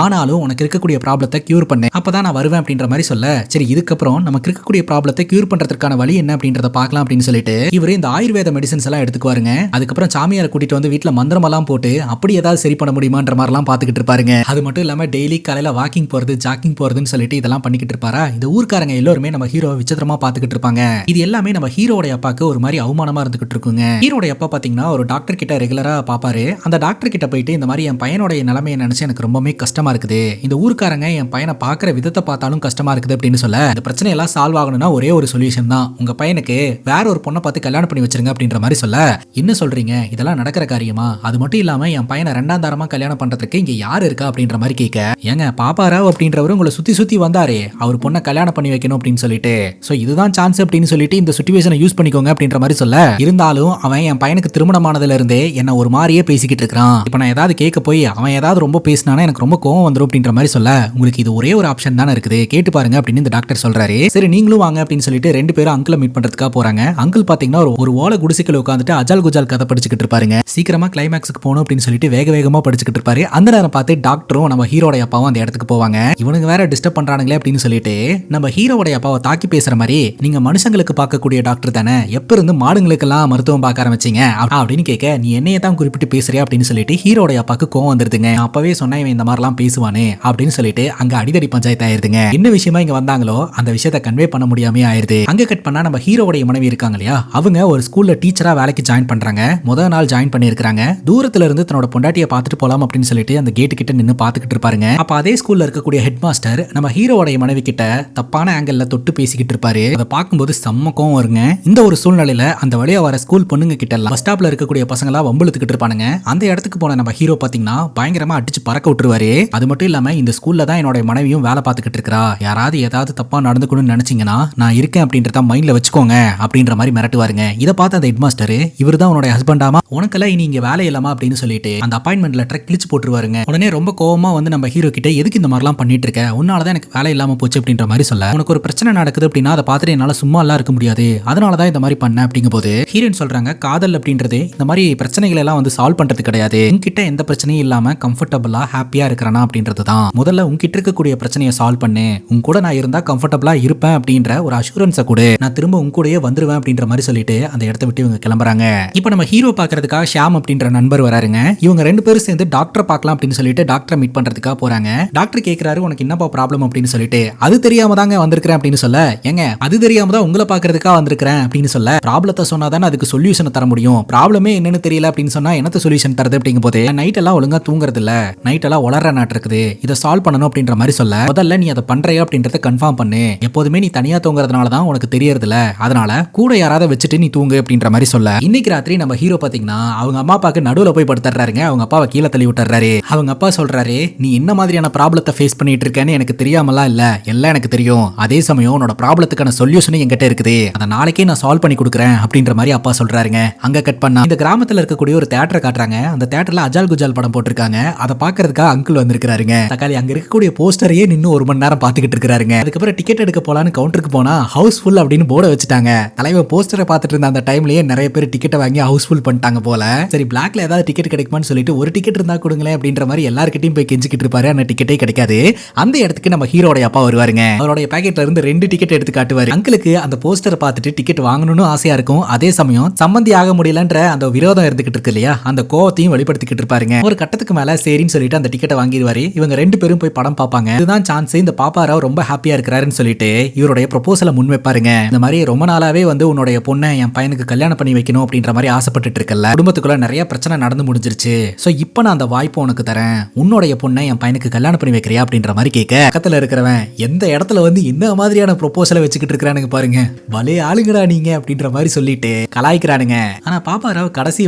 Speaker 1: ஆனாலும் உனக்கு இருக்கக்கூடிய ப்ராப்ளத்தை கியூர் பண்ணு, அப்பதான் நான் வருவேன் அப்படின்ற மாதிரி சொல்ல, சரி இதுக்கப்புறம் நமக்கு இருக்கக்கூடிய ப்ராப்ளத்தை கியூர் பண்றதுக்கான வழி என்ன அப்படின்றத பார்க்கலாம் அப்படின்னு சொல்லிட்டு இவரு இந்த ஆயுர்வேத மெடிசன்ஸ் எல்லாம் எடுத்துக்குவாருங்க. அதுக்கப்புறம் சாமியாரை கூட்டிட்டு வந்து வீட்டுல மந்திரம் எல்லாம் போட்டு அப்படி ஏதாவது சரி பண்ண முடியுமான்ற மாதிரி எல்லாம் பாத்துக்கிட்டு இருப்பாருங்க. அது மட்டும் இல்லாம டெய்லி காலையில வாக்கிங் போறது ஜாக்கிங் போறதுன்னு சொல்லிட்டு இதெல்லாம் பண்ணிக்கிட்டு இருப்பாரா. இந்த ஊர்க்காரங்க எல்லாருமே நம்ம ஹீரோ விசித்திரமா பாத்துக்கிட்டு இருப்பாங்க. இது எல்லாமே நம்ம ஹீரோடைய அப்பாக்கு ஒரு மாதிரி அவமானமா இருந்துகிட்டு இருக்குங்க. ஹீரோடைய அப்பா பாத்தீங்கன்னா ஒரு டாக்டர் கிட்ட ரெகுலரா பாப்பாரு. அந்த டாக்டர் கிட்ட போயிட்டு இந்த மாதிரி என் பையனுடைய நிலைமையை நினைச்சு எனக்கு ரொம்பவே கஷ்டமா இருக்குது, இந்த ஊர்க்காரங்க என் பையனை பாக்குற விதத்தை பார்த்தாலும் கஷ்டமா இருக்குது அப்படின்னு சொல்ல, இந்த பிரச்சனை எல்லாம் சால்வ் ஆகணும்னா ஒரே ஒரு சொல்யூஷன் தான், உங்க பையனுக்கு வேற ஒரு பொண்ணை பார்த்து கல்யாணம் பண்ணி வச்சிருங்க அப்படின்ற மாதிரி சொல்ல, என்ன சொல்றீங்க இதெல்லாம் நடக்கிற காரியமா, அது மட்டும் இல்லாம என் பையனை 2ஆம் தாரமா கல்யாணம் பண்றதுக்கு இங்க யாரு இருக்கா அப்படின்ற மாதிரி கேட்க, ஏங்க பாப்பாராவ் அப்படின்றவரு உங்களை சுத்தி சுத்தி வந்தாரே அவர் பொண்ணை கல்யாணம் பண்ணி வைக்கணும் அப்படின்னு சொல்லிட்டு, சோ இதுதான் சான்ஸ் அப்படின்னு சொல்லிட்டு இந்த சிச்சுவேஷனை யூஸ் பண்ணிக்கோங்க அப்படின்ற மாதிரி சொல்ல, இருந்தாலும் அவன் என் பையனுக்கு திருமணமானதுல இருந்தே என்ன ஒரு மாதிரியே பேசிக்கிட்டு இருக்கான், இப்ப நான் ஏதாவது கேட்க போய் அவன் ஏதாவது ரொம்ப பேசினானா எனக்கு ரொம்ப கோவம் வந்துடும் அப்படின்ற மாதிரி சொல்ல, உங்களுக்கு இது ஒரே ஒரு ஆப்ஷன் தானே இருக்குது கேட்டு பாருங்க அப்படின்னு இந்த டாக்டர் சொல்றாரு. சரி நீங்களும் வாங்க அப்படின்னு சொல்லிட்டு 2 பேரும் அங்கிளை மீட் பண்றதுக்காக போறாங்க. அங்கிள் பாத்தீங்கன்னா ஒரு ஓலை குடிசைக்குள்ள உட்காந்துட்டு அஜால் குஜால் கதை படிச்சுக்கிட்டு இருப்பாருங்க. சீக்கிரமா கிளைமேக்ஸ்க்கு போகணும் அப்படின்னு சொல்லிட்டு வேக வேகமா படிச்சுக்கிட்டு இருப்பாரு. அந்த நேரம் பார்த்து டாக்டரும் நம்ம ஹீரோடைய அப்பாவும் அந்த இடத்துக்கு போவாங்க. இவனுக்கு வேற டிஸ்டர்ப் பண்றானுங்களே அப்படின்னு சொல்லிட்டு நம்ம ஹீரோடைய அப்பாவை தாக்கி பேசுற மாதிரி, நீங்க மனுஷங்களுக்கு பார்க்கக்கூடிய டாக்டர் தானே, எப்ப இருந்து மாடுங்களுக்கு எல்லாம் மருத்துவம் பார்க்க ஆரம்பிச்சீங்க அப்படின்னு கேட்க, நீ என்னையே தான் குறிப்பிட்டு பேசுறியா அப்படின்னு சொல்லிட்டு ஹீரோடைய அப்பாக்கு கோவம் வந்துருதுங்க. அப்பவே சொன்னா இவன் இந்த மாதிரிலாம் பேசுவானே அப்படின்னு சொல்லிட்டு அங்க அடிதடி பஞ்சாயத்து ஆயிருதுங்க. என்ன விஷயமா இங்க வந்தாங்களோ அந்த விஷயத்தை கன்வே பண்ண முடியாம ஆயிருது. அங்க கட் பண்ணா நம்ம ஹீரோடைய மனைவி இருக்காங்க இல்லையா, அவங்க ஒரு ஸ்கூல்ல டீச்சரா வேலைக்கு ஜாயின் பண்றாங்க. முதல் நாள் ஜாயின் பண்ணிருக்காங்க. தூரத்துல இருந்து தன்னோட பொண்டாட்டியை பார்த்துட்டு போலாம் அப்படின்னு சொல்லிட்டு அந்த கேட்டு கிட்ட நின்னு பாத்துக்கிட்டு இருப்பாருங்க. அப்ப அதே ஸ்கூல்ல இருக்கக்கூடிய ஹெட் மாஸ்டர் நம்ம ஹீரோடைய மனைவி கிட்ட தப்பான ஆங்கிள் தொட்டு பேசிக்கிட்டு இருப்பாரு. அதை பார்க்கும்போது செம்ம கோவம் வருங்க. இந்த ஒரு சூழ்நிலையில அந்த வழியா வர ஸ்கூல் பொண்ணுங்க கிட்ட எல்லாம் பஸ் ஸ்டாப்ல இருக்கக்கூடிய பசங்க எல்லாம் வம்புழுத்துக்கிட்டு இருப்பானுங்க. அந்த இடத்துக்கு போன நம்ம ஹீரோ பாத்தீங்கன்னா பயங்கரமா அடிச்சு பறக்க விட்டுருவாரு. அது மட்டும் இல்லாம இந்த ஸ்கூல்ல தான் என்னோட மனைவியும் வேலை பார்த்துக்கிட்டு இருக்கா, யாராவது ஏதாவது தப்பா நடந்துக்கணும்னு நினைச்சீங்கன்னா நான் இருக்கேன் அப்படின்றத மைண்ட்ல வச்சுக்கோங்க அப்படின்ற மாதிரி மிரட்டுவாருங்க. இதை பார்த்த அந்த ஹெட் மாஸ்டர், இவர் தான் உன்னோட ஹஸ்பண்டாமா, உனக்கெல்லாம் இனி இங்க வேலை இல்லாமா அப்படின்னு சொல்லிட்டு அந்த அப்பாயின்மெண்ட் லெட்டரை கிழிச்சு போட்டுருவாருங்க. உடனே ரொம்ப கோவமா வந்து நம்ம ஹீரோ கிட்ட, எதுக்கு இந்த மாதிரிலாம் பண்ணிட்டு இருக்க, உன்னாலதான் எனக்கு வேலை இல்லாம போச்சு அப்படின்ற மாதிரி சொல்ல, உனக்கு ஒரு பிரச்சனை நடக்குது அப்படின்னா அதை பார்த்துட்டு என்னால சும்மா எல்லாம் இருக்க முடியாது, அதனாலதான் இந்த மாதிரி பண்ண அப்படிங்கும் போது ஹீரோயின் சொல்றாங்க, காதல் அப்படின்றது இந்த மாதிரி பிரச்சனைகள் எல்லாம் வந்து சால்வ் பண்றது கிடையாது, உன்கிட்ட எந்த பிரச்சனையும் இல்லாம கம்ஃபர்டபுளா ஹாப்பியா இருக்கிறானா அப்படின்றது தான், முதல்ல உன்கிட்ட இருக்கக்கூடிய பிரச்சனையை சால்வ் பண்ணு, உன் கூட நான் இருந்தா கம்ஃபர்டபுளா இருப்பேன் அப்படின்ற ஒரு அஷூரன்ஸை கூட நான் திரும்ப உன் கூடயே வந்துருவேன் அப்படின்ற மாதிரி சொல்லிட்டு அந்த இடத்த விட்டு இவங்க கிளம்புறாங்க. இப்போ நம்ம ஹீரோ பாக்குறதுக்காக ஷாம் அப்படின்ற நண்பர் வராருங்க. இவங்க 2 பேரும் சேர்ந்து டாக்டரை பார்க்கலாம் அப்படின்னு சொல்லிட்டு டாக்டரை மீட் பண்றதுக்காக போறாங்க. டாக்டர் கேட்கிறாரு, உனக்கு என்னப்பா ப்ராப்ளம் அப்படின்னு சொல்லிட்டு, அது தெரியாம தாங்க வந்திருக்கிறேன் அப்படின்னு சொல்ல, ஏங்க அது தெரியாம தான் உங்களை பாக்குறதுக்காக வந்திருக்கிறேன் அப்படின்னு சொல்ல, ப்ராப்ளத்தை சொன்னாதானே அதுக்கு சொல்யூஷன் தர முடியும், ப்ராப்ளமே என்னன்னு தெரியல அப்படின்னு சொன்னா என்னத்த சொல்யூஷன் தரது அப்படிங்கும் போது, நைட் எல்லாம் ஒழுங்கா தூங்குறது இல்ல, நைட் எல்லாம் உளற நாட்டு இருக்குது, இதை சால்வ் பண்ணணும் அப்படின்ற மாதிரி சொல்ல, முதல்ல நீ அதை பண்றியா அப்படின்றத கன்ஃபார்ம் பண்ணு, எப்போதுமே நீ தனியா தூங்குறதுனால தான் உனக்கு தெரியறது இல்ல, அதனால கூட யாராவது வச்சுட்டு நீ தூங்கு அப்படின்ற மாதிரி சொல்ல, இன்னைக்கு ராத்திரி நம்ம ஹீரோ பாத்தீங்கன்னா அவங்க அம்மா அப்பாக்கு நடுவுல போய் படுத்துறாருங்க. அவங்க அப்பாவை கீழே தள்ளி விட்டுறாரு. அவங்க அப்பா சொல்றாரு, நீ என்ன மாதிரியான ப்ராப்ளத்தை ஃபேஸ் பண்ணிட்டு இருக்கேன்னு எனக்கு தெரியாமலாம் இல்ல, எல்லாம் எனக்கு தெரியும், அதே சமயம் உன்னோட ப்ராப்ளத்துக்கான சொல்யூஷன் என்கிட்ட இருக்குது, அதை நாளைக்கே நான் சால்வ் பண்ணி கொடுக்குறேன் அப்படின்ற மாதிரி அப்பா சொல்றாருங்க. அங்க கட் பண்ணா இந்த கிராமத்துல இருக்கக்கூடிய ஒரு தியேட்டரை காட்டுறாங்க. அந்த தியேட்டர்ல அஜால் குஜால் படம் போட்டிருக்காங்க. அதை பாக்குறதுக்காக அங்கிள் வந்திருக்காருங்க. தக்காளி அங்க இருக்கக்கூடிய போஸ்டரையே நின்னு 1 மணி நேரம் பாத்துக்கிட்டு இருக்காருங்க. அதுக்கப்புறம் டிக்கெட் எடுக்க போலான்னு கவுண்டருக்கு போனா ஹவுஸ்ஃபுல் அப்படின்னு போர்டை வச்சுட்டாங்க. தலைவர் போஸ்டரை பார்த்துட்டு இருந்த அந்த டைம்லயே நிறைய பேர் டிக்கெட்டை வாங்கி ஹவுஸ்ஃபுல் பண்ணிட்டாங்க போல. சரி பிளாக்ல ஏதாவது டிக்கெட் கிடைக்குமான்னு சொல்லிட்டு ஒரு டிக்கெட் இருந்தா கொடுங்களேன் அப்படின்ற மாதிரி எல்லார்கிட்டையும் போய் கெஞ்சிக்கிட்டு இருப்பாரு. அந்த டிக்கெட்டே கிடைக்காது. அந்த இடத்துக்கு நம்ம ஹீரோட அப்பா வருவாருங்க. அவருடைய பாக்கெட்ல இருந்து 2 டிக்கெட் எடுத்து காட்டுவாரு. அங்கிளுக்கு அந்த போஸ்டரை பார்த்துட்டு டிக்கெட் வாங்கணும்னு ஆசையா இருக்கும். அதே சமயம் சம்பந்தி ஆக முடியலன்ற அந்த விரோதம் இருந்துகிட்டு இருக்கு இல்லையா, அந்த கோவத்தையும் வெளிப்படுத்திக்கிட்டு இருப்பாருங்க. ஒரு கட்டத்துக்கு மேல சரின்னு சொல்லிட்டு அந்த டிக்கெட்டை வாங்கிடுவாரு. இவங்க 2 பேரும் போய் படம் பார்ப்பாங்க. இதுதான் சான்ஸ். இந்த பாப்பாராவ் ரொம்ப ஹாப்பியா இருக்கிறாருன்னு சொல்லிட்டு இவருடைய ப்ரொபோசலை முன் வைப்பாருங்க. இந்த மாதிரி ரொம்ப நாளாவே வந்து உன்னுடைய பொண்ணை என் பையனுக்கு கல்யாணம் பண்ணி வைக்கணும் அப்படின்ற மாதிரி ஆசைப்பட்டுட்டு இருக்கல. குடும்பத்துக்குள்ள நிறைய பிரச்சனை நடந்து முடிஞ்சிருச்சு. சோ இப்போ நான் அந்த வாய்ப்பு உனக்கு தரேன். உன்னுடைய பொண்ணை என் பையனுக்கு கல்யாணம் பண்ணி வைக்கிறியா அப்படின்ற மாதிரி கேட்க பக்கத்துல இருக்கிறவன் எந்த இடத்துல வந்து இந்த மாதிரியான ப்ரொபோசலை வச்சுக்கிட்டு இருக்கிறானுங்க பாருங்க, பலே ஆளுங்கடா நீங்க அப்படின்ற மாதிரி சொல்லிட்டு கலாய்க்கிறானுங்க. ஆனா பாப்பாராவ் கடைசி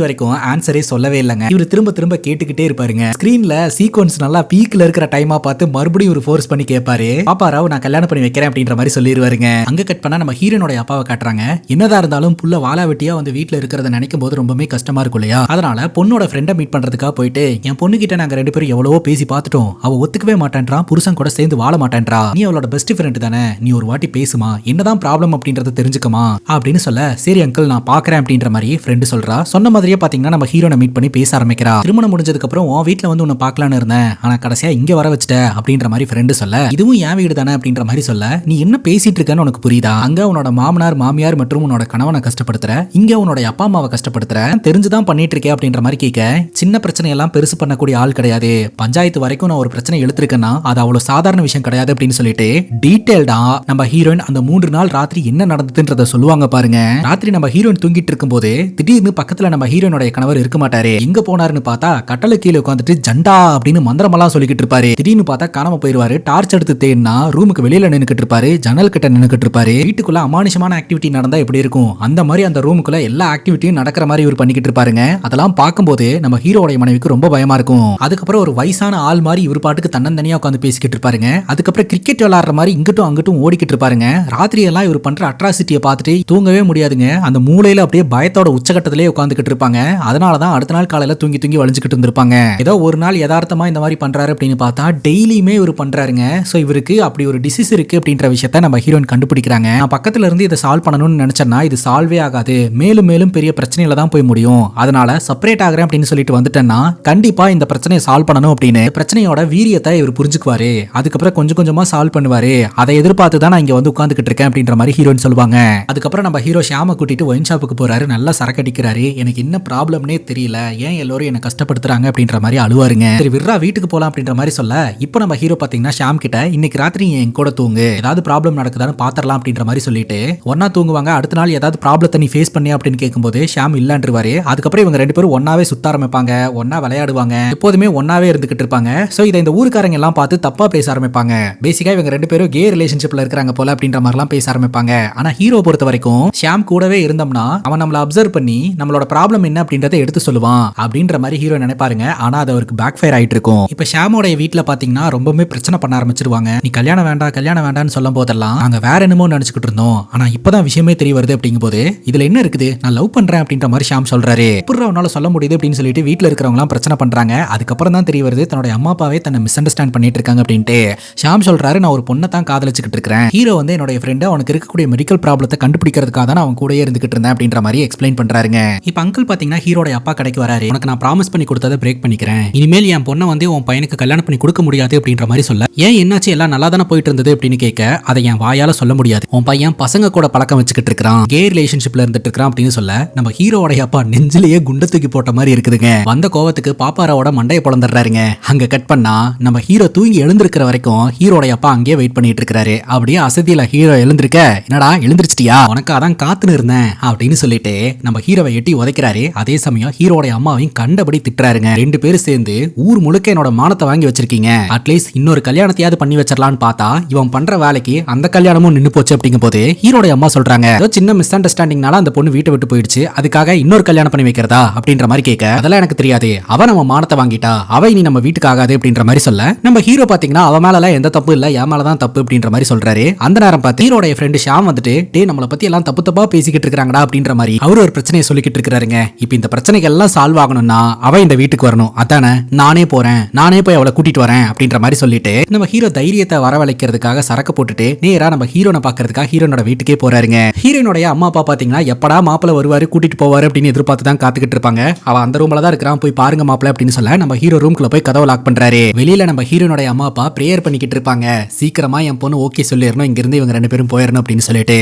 Speaker 1: வரைக்கும் ஆன்சரே சொல்லவே இல்லைங்க. இவர் திரும்ப திரும்ப கேட்டுக்கிட்டே இருப்பாருங்க. ஸ்கிரீன்ல சீக்வன்ஸ் நல்லா பீக்ல இருக்கிற டைமா பார்த்து மறுபடியும் ஒரு ஃபோர்ஸ் பண்ணி கேட்பாரு. பாப்பாராவ் நான் கல்யாணம் பண்ணி வைக்கிறேன் அப்படின்ற மாதிரி சொல்லிடுவாருங்க. அங்க கட் பண்ணா நம்ம ஹீரோனுடைய அப்பாவை காட்டுறாங்க. என்னதான் இருந்தாலும் புள்ள வாழா வெட்டியா வந்து வீட்டுல இருக்கிறத நினைக்கும் போது ரொம்பவே கஷ்டமா இருக்கும் இல்லையா. அதனால பொண்ணோட ஃப்ரெண்டை மீட் பண்றதுக்காக போயிட்டு என் பொண்ணு கிட்ட நாங்க 2 பேரும் எவ்வளவோ பேசி பார்த்துட்டோம். அவ ஒத்துக்கவே மாட்டேன்றா, புருஷன் கூட சேர்ந்து வாழ மாட்டேன்றா. நீ அவளோட பெஸ்ட் ஃப்ரெண்ட் தானே, நீ ஒரு வாட்டி பேசுமா, என்னதான் ப்ராப்ளம் அப்படின்றத தெரிஞ்சுக்கமா அப்படின்னு சொல்ல, சரி அங்கிள் நான் பாக்குறேன் அப்படின்ற மாதிரி ஃப்ரெண்டு சொல்றா. சொன்ன மாதிரியே பாத்தீங்கன்னா நம்ம ஹீரோனை மீட் பண்ணி பேச ஆரம்பிக்கிறா. திருமணம் முடிஞ்சதுக்கு அப்புறம் உன் வீட்டுல வந்து உன்னை பார்க்கலான்னு இருந்தேன், ஆனா கடைசியா இங்க வர வச்சுட்ட அப்படின்ற மாதிரி ஃப்ரெண்டு சொல்ல, இதுவும் என் வீடு தானே அப்படின்ற மாதிரி சொல்ல, நீ என்ன பேசிட்டு இருக்கன்னு உனக்கு புரியுதா? அங்க உன்னோட மாமனார் மாமியார் மற்றும் உன்னோட கணவனை கஷ்டப்படுத்துற, இங்க உன்னோட அப்பா அம்மாவை கஷ்டப்படுத்துற, தெரிஞ்சுதான் பண்ணிட்டு இருக்கே அப்படின்ற மாதிரி கேட்க, சின்ன பிரச்சனை எல்லாம் பெருசு பண்ணக்கூடிய ஆள் கிடையாது, பஞ்சாயத்து வரைக்கும் நான் ஒரு பிரச்சனை இழுத்துருக்கேன்னா அது அவ்வளவு சாதாரண விஷயம் கிடையாது அப்படின்னு சொல்லிட்டு டீடைல்டா நம்ம ஹீரோயின் அந்த 3 நாள் ராத்திரி என்ன நடந்ததுன்றத சொல்லுவாங்க பாருங்க. ராத்திரி நம்ம ஹீரோயின் தூங்கிட்டு இருக்கும் போது திடீர்னு பக்கத்துல நம்ம ஹீரோனுடைய கணவர் இருக்க மாட்டாரு. எங்க போனாருன்னு பார்த்தா கட்டளை கீழே உட்காந்துட்டு ஜண்டா அப்படின்னு மந்திரமெல்லாம் சொல்லிக்கிட்டு இருப்பாரு. திடீர்னு பார்த்தா காணாம போயிருவாரு. டார்ச் எடுத்து தேடினா ரூமுக்கு வெளியில நின்னுக்கிட்டு இருப்பாரு, ஜன்னல் கிட்ட நின்னுக்கிட்டு இருப்பாரு. வீட்டுக்குள்ள அமானுஷமான ஆக்டிவிட்டி நடந்தா எப்படி இருக்கும் அந்த மாதிரி அந்த ரூமுக்குள்ள எல்லா ஆக்டிவிட்டியும் நடக்கிற மாதிரி இவர் பண்ணிக்கிட்டு இருப்பாருங்க. அதெல்லாம் பார்க்கும்போது நம்ம ஹீரோடைய மனைவிக்கு ரொம்ப பயமா இருக்கும். அதுக்கப்புறம் ஒரு வயசான ஆள் மாதிரி இவர் பாட்டுக்கு தன்னந்தனியா உட்காந்து பேசிக்கிட்டு இருப்பாருங்க. அதுக்கப்புறம் கிரிக்கெட் விளையாடுற மாதிரி இங்கிட்டும் அங்கிட்டும் ஓடிக்கிட்டு இருப்பாருங்க. ராத்திரி எல்லாம் இவர் பண்ற அட்ராசிட்டியை பார்த்துட்டு தூங்கவே முடியாதுங்க. அந்த மூளையில அப்படியே பயத்தோட உச்சகட்டத்திலே உட்காந்துக்கிட்டு இருப்பாங்க. அதனாலதான் அடுத்த நாள் காலையில தூங்கி தூங்கி வளைஞ்சுக்கிட்டு இருந்திருப்பாங்க. ஏதோ ஒரு நாள் யதார்த்தமா இந்த மாதிரி பண்றாரு அப்படின்னு பார்த்தா டெய்லியுமே இவர் பண்றாருங்க. சோ இவருக்கு அப்படி ஒரு டிசீஸ் இருக்கு அப்படின்ற விஷயத்த நம்ம ஹீரோயின் கண்டுபிடிக்கிறாங்க. நான் பக்கத்துல இருந்து இதை சால்வ் பண்ணணும்னு நினைச்சேன்னா இது சால்வே ஆகாது, மேலும் மேலும் பெரிய பிரச்சனையில தான் போய் முடியும். அதனால செப்பரேட் ஆகிறேன் அப்படின்னு சொல்லிட்டு வந்துட்டேன்னா கண்டிப்பா இந்த பிரச்சனையை சால்வ் பண்ணணும் அப்படின்னு பிரச்சனையோட வீரியத்தை இவர் புரிஞ்சுக்குவாரு. அதுக்கப்புறம் கொஞ்சம் கொஞ்சமா சால்வ் பண்ணுவாரு. அதை எதிர்பார்த்து தான் நான் இங்க வந்து உட்கார்ந்துகிட்டு இருக்கேன் அப்படின்ற மாதிரி ஹீரோயின் சொல்லுவாங்க. அதுக்கப்புறம் நம்ம ஹீரோ ஷாம கூட்டிட்டு ஒயின் ஷாப்புக்கு போறாரு. நல்லா சரக்கு அடிக்கிறாரு. எனக்கு என்ன ப்ராப்ளம்னே தெரியல, ஏன் எல்லாரும் என்ன கஷ்டப்படுத்துறாங்க அப்படின்ற மாதிரி அழுவாருங்க. சரி விர்ரா வீட்டுக்கு போலாம் அப்படின்ற மாதிரி சொல்ல, இப்போ நம்ம ஹீரோ பாத்தீங்கன்னா ஷாம் கிட்ட இன்னைக்கு ராத்திரி என் கூட தூங்கு, ஏதாவது ப்ராப்ளம் நடக்குதான்னு பாத்திரலாம் அப்படின்ற மாதிரி சொல்லிட்டு ஒன்னா தூங்குவாங்க. அடுத்த நாள் ஏதாவது ப்ராப்ளத்தை நீ ஃபேஸ் பண்ணி அப்படின்னு கேட்கும்போது ஷாம் இல்லன்றுவாரு. அதுக்கப்புறம் இவங்க 2 பேரும் ஒன்னாவே சுத்த ஆரம்பிப்பாங்க, ஒன்னா விளையாடுவாங்க, எப்போதுமே ஒன்னாவே இருந்துகிட்டு இருப்பாங்க. சோ இதை இந்த ஊருக்காரங்க எல்லாம் பார்த்து தப்பா பேச ஆரம்பிப்பாங்க. பேசிக்கா இவங்க 2 பேரும் கே ரிலேஷன்ஷிப்ல இருக்காங்க போல அப்படின்ற மாதிரிலாம் பேச ஆரம்பிப்பாங்க. ஆனா ஹீரோ பொறுத்த வரைக்கும் ஷாம் கூடவே இருந்தோம்னா அவன் நம்மள அப்சர்வ் பண்ணி நம்மளோட ப்ராப்ளம் என்ன அப்படின்றத எடுத்து சொல்லுவான் அப்படின்ற மாதிரி ஹீரோ நினைப்பாருங்க. ஆனா அது அவருக்கு பேக் ஃபயர் ஆயிட்டு இருக்கும். இப்ப ஷாமோட வீட்டுல பாத்தீங்கன்னா ரொம்பவே பிரச்சனை பண்ண ஆரம்பிச்சிருவாங்க. நீ கல்யாணம் வேண்டாம் கல்யாணம் வேண்டாம்னு சொல்லும் போதெல்லாம் நாங்க வேற என்னமோ நினைச்சுக்கிட்டு இருந்தோம், ஆனா இப்பதான் விஷயமே தெரிய வருது அப்படிங்கும் போது இதுல என்ன இருக்குது, நான் லவ் பண்றேன் அப்படின்ற மாதிரி ஷாம் சொல்றாரு. எப்படி அவனால சொல்ல முடியுது அப்படின்னு சொல்லிட்டு வீட்டுல இருக்கிறவங்க எல்லாம் பிரச்சனை பண்றாங்க. அதுக்கப்புறம் தான் தெரிய வருது தன்னோட அம்மா அப்பாவே தன்னை மிஸ் அண்டர்ஸ்டாண்ட் பண்ணிட்டு இருக்காங்க அப்படின்ட்டு. ஷாம் சொல்றாரு நான் ஒரு பொண்ணை தான் காதலிச்சுக்கிட்டு இருக்கிறேன். ஹீரோ வந்து என்னோட ஃப்ரெண்ட் அவனுக்கு இருக்கக்கூடிய மெடிக்கல் ப்ராப்ளத்தை கண்டுபிடிக்கிறதுக்காக தான் அவன் கூடயே இருந்துகிட்டு இருந்தேன் அப்படின்ற மாதிரி எக்ஸ்பிளைன் பண்றாருங்க. இப்ப அங்கிள் பாத்தீங்கன்னா ஹீரோட அப்பா கடைக்கு வராரு. உனக்கு நான் ப்ராமிஸ் பண்ணி கொடுத்ததை பிரேக் பண்ணிக்கிறேன், இனிமேல் என் பொண்ணை வந்து உன் பையனுக்கு கல்யாணம் பண்ணி கொடுக்க முடியாது அப்படின்ற மாதிரி சொல்ல, ஏன் என்னாச்சு எல்லாம் நல்லா தானே போயிட்டு இருந்தது அப்படின்னு கேட்க, அதை என் வாயால சொல்ல முடியாது, உன் பையன் பசங்க கூட பழக்கம் வச்சுக்கிட்டு இருக்கான், கே ரிலேஷன்ஷிப்ல இருந்துட்டு இருக்கான் அப்படின்னு சொல்ல நம்ம ஹீரோட அப்பா நெஞ்சிலேயே குண்ட தூக்கி போட்ட மாதிரி இருக்குதுங்க. வந்த கோவத்துக்கு பாப்பாராவோட மண்டையை பொளந்துடுறாருங்க. அங்க கட் பண்ணா நம்ம ஹீரோ தூங்கி எழுந்திருக்கிற வரைக்கும் ஹீரோட அப்பா அங்கேயே வெயிட் பண்ணிட்டு இருக்காரு. அப்படியே அசதியில ஹீரோ எழுந்திருக்க, என்னடா எழுந்திருச்சிட்டியா, உனக்கு அதான் காத்துன்னு இருந்தேன் அப்படின்னு சொல்லிட்டு நம்ம ஹீரோவை எட்டி உதைக்கிறாரு. அதே சமயம் ஹீரோட அம்மாவையும் கண்டபடி திட்டுறாருங்க. 2 பேரும் சேர்ந்து ஊர் முழுக்க என்னோட மானத்தை வாங்கி வச்சிருக்கீங்க, அட்லீஸ்ட் இன்னொரு கல்யாணத்தையாவது பண்ணி வச்சிடலான்னு பார்த்தா இவன் பண்ற வேலைக்கு அந்த கல்யாணமும் நின்னு போச்சு அப்படிங்கும் போது ஹீரோட அம்மா சொல்றாங்க, ஏதோ சின்ன மிஸ் அண்டர்ஸ்டாண்டிங்னால அந்த பொண்ணு வீட்டை விட்டு போயிடுச்சு, அதுக்காக இன்னொரு கல்யாணம் பண்ணி வைக்கிறதா அப்படின்ற மாதிரி கேட்க, அதெல்லாம் எனக்கு தெரியாது, அவ நம்ம மானத்தை வாங்கிட்டா, அவ இனி நம்ம வீட்டுக்கு ஆகாது அப்படின்ற மாதிரி சொல்ல, நம்ம ஹீரோ பாத்தீங்கன்னா அவ மேல எந்த தப்பு இல்ல, என் மேலதான் தப்பு அப்படின்ற மாதிரி சொல்றாரு. அந்த நேரம் பார்த்து ஹீரோட ஃப்ரெண்ட் ஷாம் வந்துட்டு, டே நம்மளை பத்தி எல்லாம் தப்பு தப்பா தப்பா பேசிக்கிட்டு இருக்காங்கடா அப்படின்ற மாதிரி அவர் ஒரு பிரச்சனையை சொல்லிக்கிட்டு இருக்காருங்க. இப்ப இந்த பிரச்சனைகள் எல்லாம் சால்வ் ஆகணும்னா அவ இந்த வீட்டுக்கு வரணும், அதானே நானே போறேன், நானே போய் அவளை கூட்டிட்டு வரேன் அப்படின்ற மாதிரி சொல்லிட்டு நம்ம ஹீரோ தைரியத்தை வரவழைக்கிறதுக்காக சரக்கு போட்டுட்டு நேரா நம்ம ஹீரோனை பாக்குறதுக்காக ஹீரோனோட வீட்டுக்கே போறாருங்க. ஹீரோனுடைய அம்மா அப்பா பாத்தீங்கன்னா எப்படா மாப்பிள்ள வருவாரு கூட்டிட்டு போவாரு அப்படின்னு எதிர்பார்த்து தான் காத்துக்கிட்டு இருப்பாங்க. அவ அந்த ரூம்ல தான் இருக்கிறான், போய் பாருங்க மாப்பிள்ள அப்படின்னு சொல்ல நம்ம ஹீரோ ரூம்குள்ள போய் கதவை லாக் பண்றாரு. வெளியில நம்ம ஹீரோனுடைய அம்மா அப்பா பிரேயர் பண்ணிக்கிட்டு இருப்பாங்க. சீக்கிரமா என் பொண்ணு ஓகே சொல்லிடணும், இங்க இருந்து இவங்க 2 பேரும் போயிடணும் அப்படின்னு சொல்லிட்டு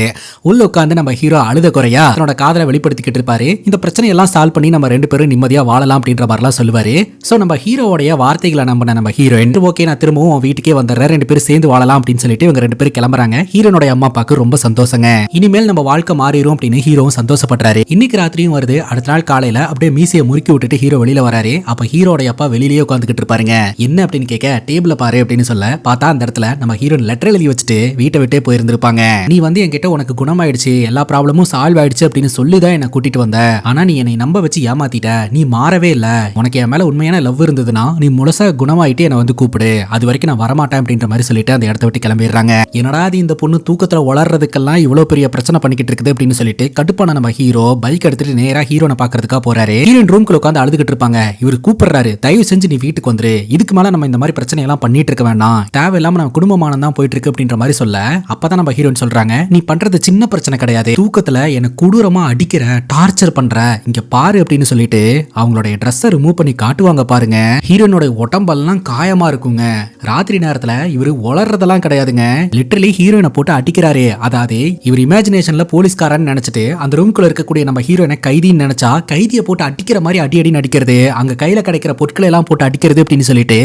Speaker 1: உள்ள உட்காந்து நம்ம ஹீரோ அழுத குறையா தன்னோட காதலை வெளிப்படுத்திக்கிட்டு இருப்பாரு. இந்த பிரச்சனை எல்லாம் சால்வ் பண்ணி நம்ம 2 பேரும் நிம்மதியா வாழலாம் அப்படின்ற மாதிரிலாம் சொல்லுவாரு. சோ நம்ம ஹீரோவோடைய வார்த்தைகளை நம்பின நம்ம ஹீரோயின் ஓகே நான் திரும்பவும் வீட்டுக்கே வந்துடுறேன், 2 பேரும் சேர்ந்து வாழலாம் அப்படின்னு சொல்லிட்டு இவங்க 2 பேரும் கிளம்புறாங்க. ஹீரோனுடைய அம்மா அப்பாக்கு ரொம்ப சந்தோஷங்க. இனிமேல் நம்ம வாழ்க்கை மாறிடும் அப்படின்னு ஹீரோவும் சந்தோஷப்படுறாரு. இன்னைக்கு ராத்திரியும் வருது. அடுத்த நாள் காலையில அப்படியே மீசையை முறுக்கி விட்டுட்டு ஹீரோ வெளியில வராரு. அப்ப ஹீரோடைய அப்பா வெளியிலேயே உட்காந்துக்கிட்டு இருப்பாருங்க. என்ன அப்படின்னு கேட்க டேபிள பாரு அப்படின்னு சொல்ல பார்த்தா அந்த இடத்துல நம்ம ஹீரோயின் லெட்டர் எழுதி வச்சுட்டு வீட்டை விட்டே போயிருந்திருப்பாங்க. நீ வந்து என்கிட்ட உனக்கு குணமாயிடுச்சு, எல்லா ப்ராப்ளமும் சால்வ் ஆயிடுச்சு அப்படின்னு சொல்லிதான் என்ன கூட்டிட்டு வந்த, ஆனா நீ என்னை நம்ப வச்சு ஏமாத்திட்ட, நீ மாறவே இல்ல, உனக்கு என் மேல உண்மையான லவ் இருந்ததுன்னா நீ முழுசா குணமாயிட்டு என்ன வந்து கூப்பிடு, அது வரைக்கும் நான் வரமாட்டேன் அப்படின்ற மாதிரி சொல்லிட்டு அந்த இடத்த விட்டு கிளம்பிடுறாங்க. என்னடா இந்த பொண்ணு தூக்கத்துல வளர்றதுக்கெல்லாம் இவ்வளவு பெரிய பிரச்சனை பண்ணிக்கிட்டு இருக்குது அப்படின்னு சொல்லிட்டு கடுப்பான நம்ம ஹீரோ பைக் எடுத்துட்டு நேரா ஹீரோனை பாக்குறதுக்காக போறாரு. ஹீரோயின் ரூம்குள்ள உட்காந்து அழுதுகிட்டு இருப்பாங்க. இவர் கூப்பிடுறாரு, தயவு செஞ்சு நீ வீட்டுக்கு வந்துரு, இதுக்கு மேல நம்ம இந்த மாதிரி பிரச்சனை எல்லாம் பண்ணிட்டு இருக்க வேண்டாம், தேவையில்லாம நம்ம குடும்பமானம் தான் போயிட்டு இருக்கு அப்படின்ற மாதிரி சொல்ல அப்பதான் நம்ம ஹீரோயின் சொல்றாங்க, நீ பண்றது சின்ன பிரச்சனை கிடையாது, தூக்கத்துல என்ன கொடூரமா அடிக்கிற, டார்ச்சர் பண்ற, இங்க பாரு அப்படின்னு சொல்லிட்டு அவங்களுடைய ட்ரெஸ்ஸை ரிமூவ் பண்ணி காட்டுவாங்க பாருங்க. ஹீரோனோட உடம்பெல்லாம் காயமா இருக்குங்க. ராத்திரி நேரத்துல இவரு உளறதெல்லாம் கிடையாதுங்க, லிட்டரலி ஹீரோயினை போட்டு அடிக்கிறாரு. அதாவது இவர் இமேஜினேஷன்ல போலீஸ்காரன்னு நினைச்சிட்டு அந்த ரூம்குள்ள இருக்கக்கூடிய நம்ம ஹீரோயினை கைதின்னு நினைச்சா கைதியை போட்டு அடிக்கிற மாதிரி அடி அடி நடிக்கிறது, அங்க கையில கிடைக்கிற பொருட்களை எல்லாம் போட்டு அடிக்கிறது அப்படின்னு சொல்லிட்டு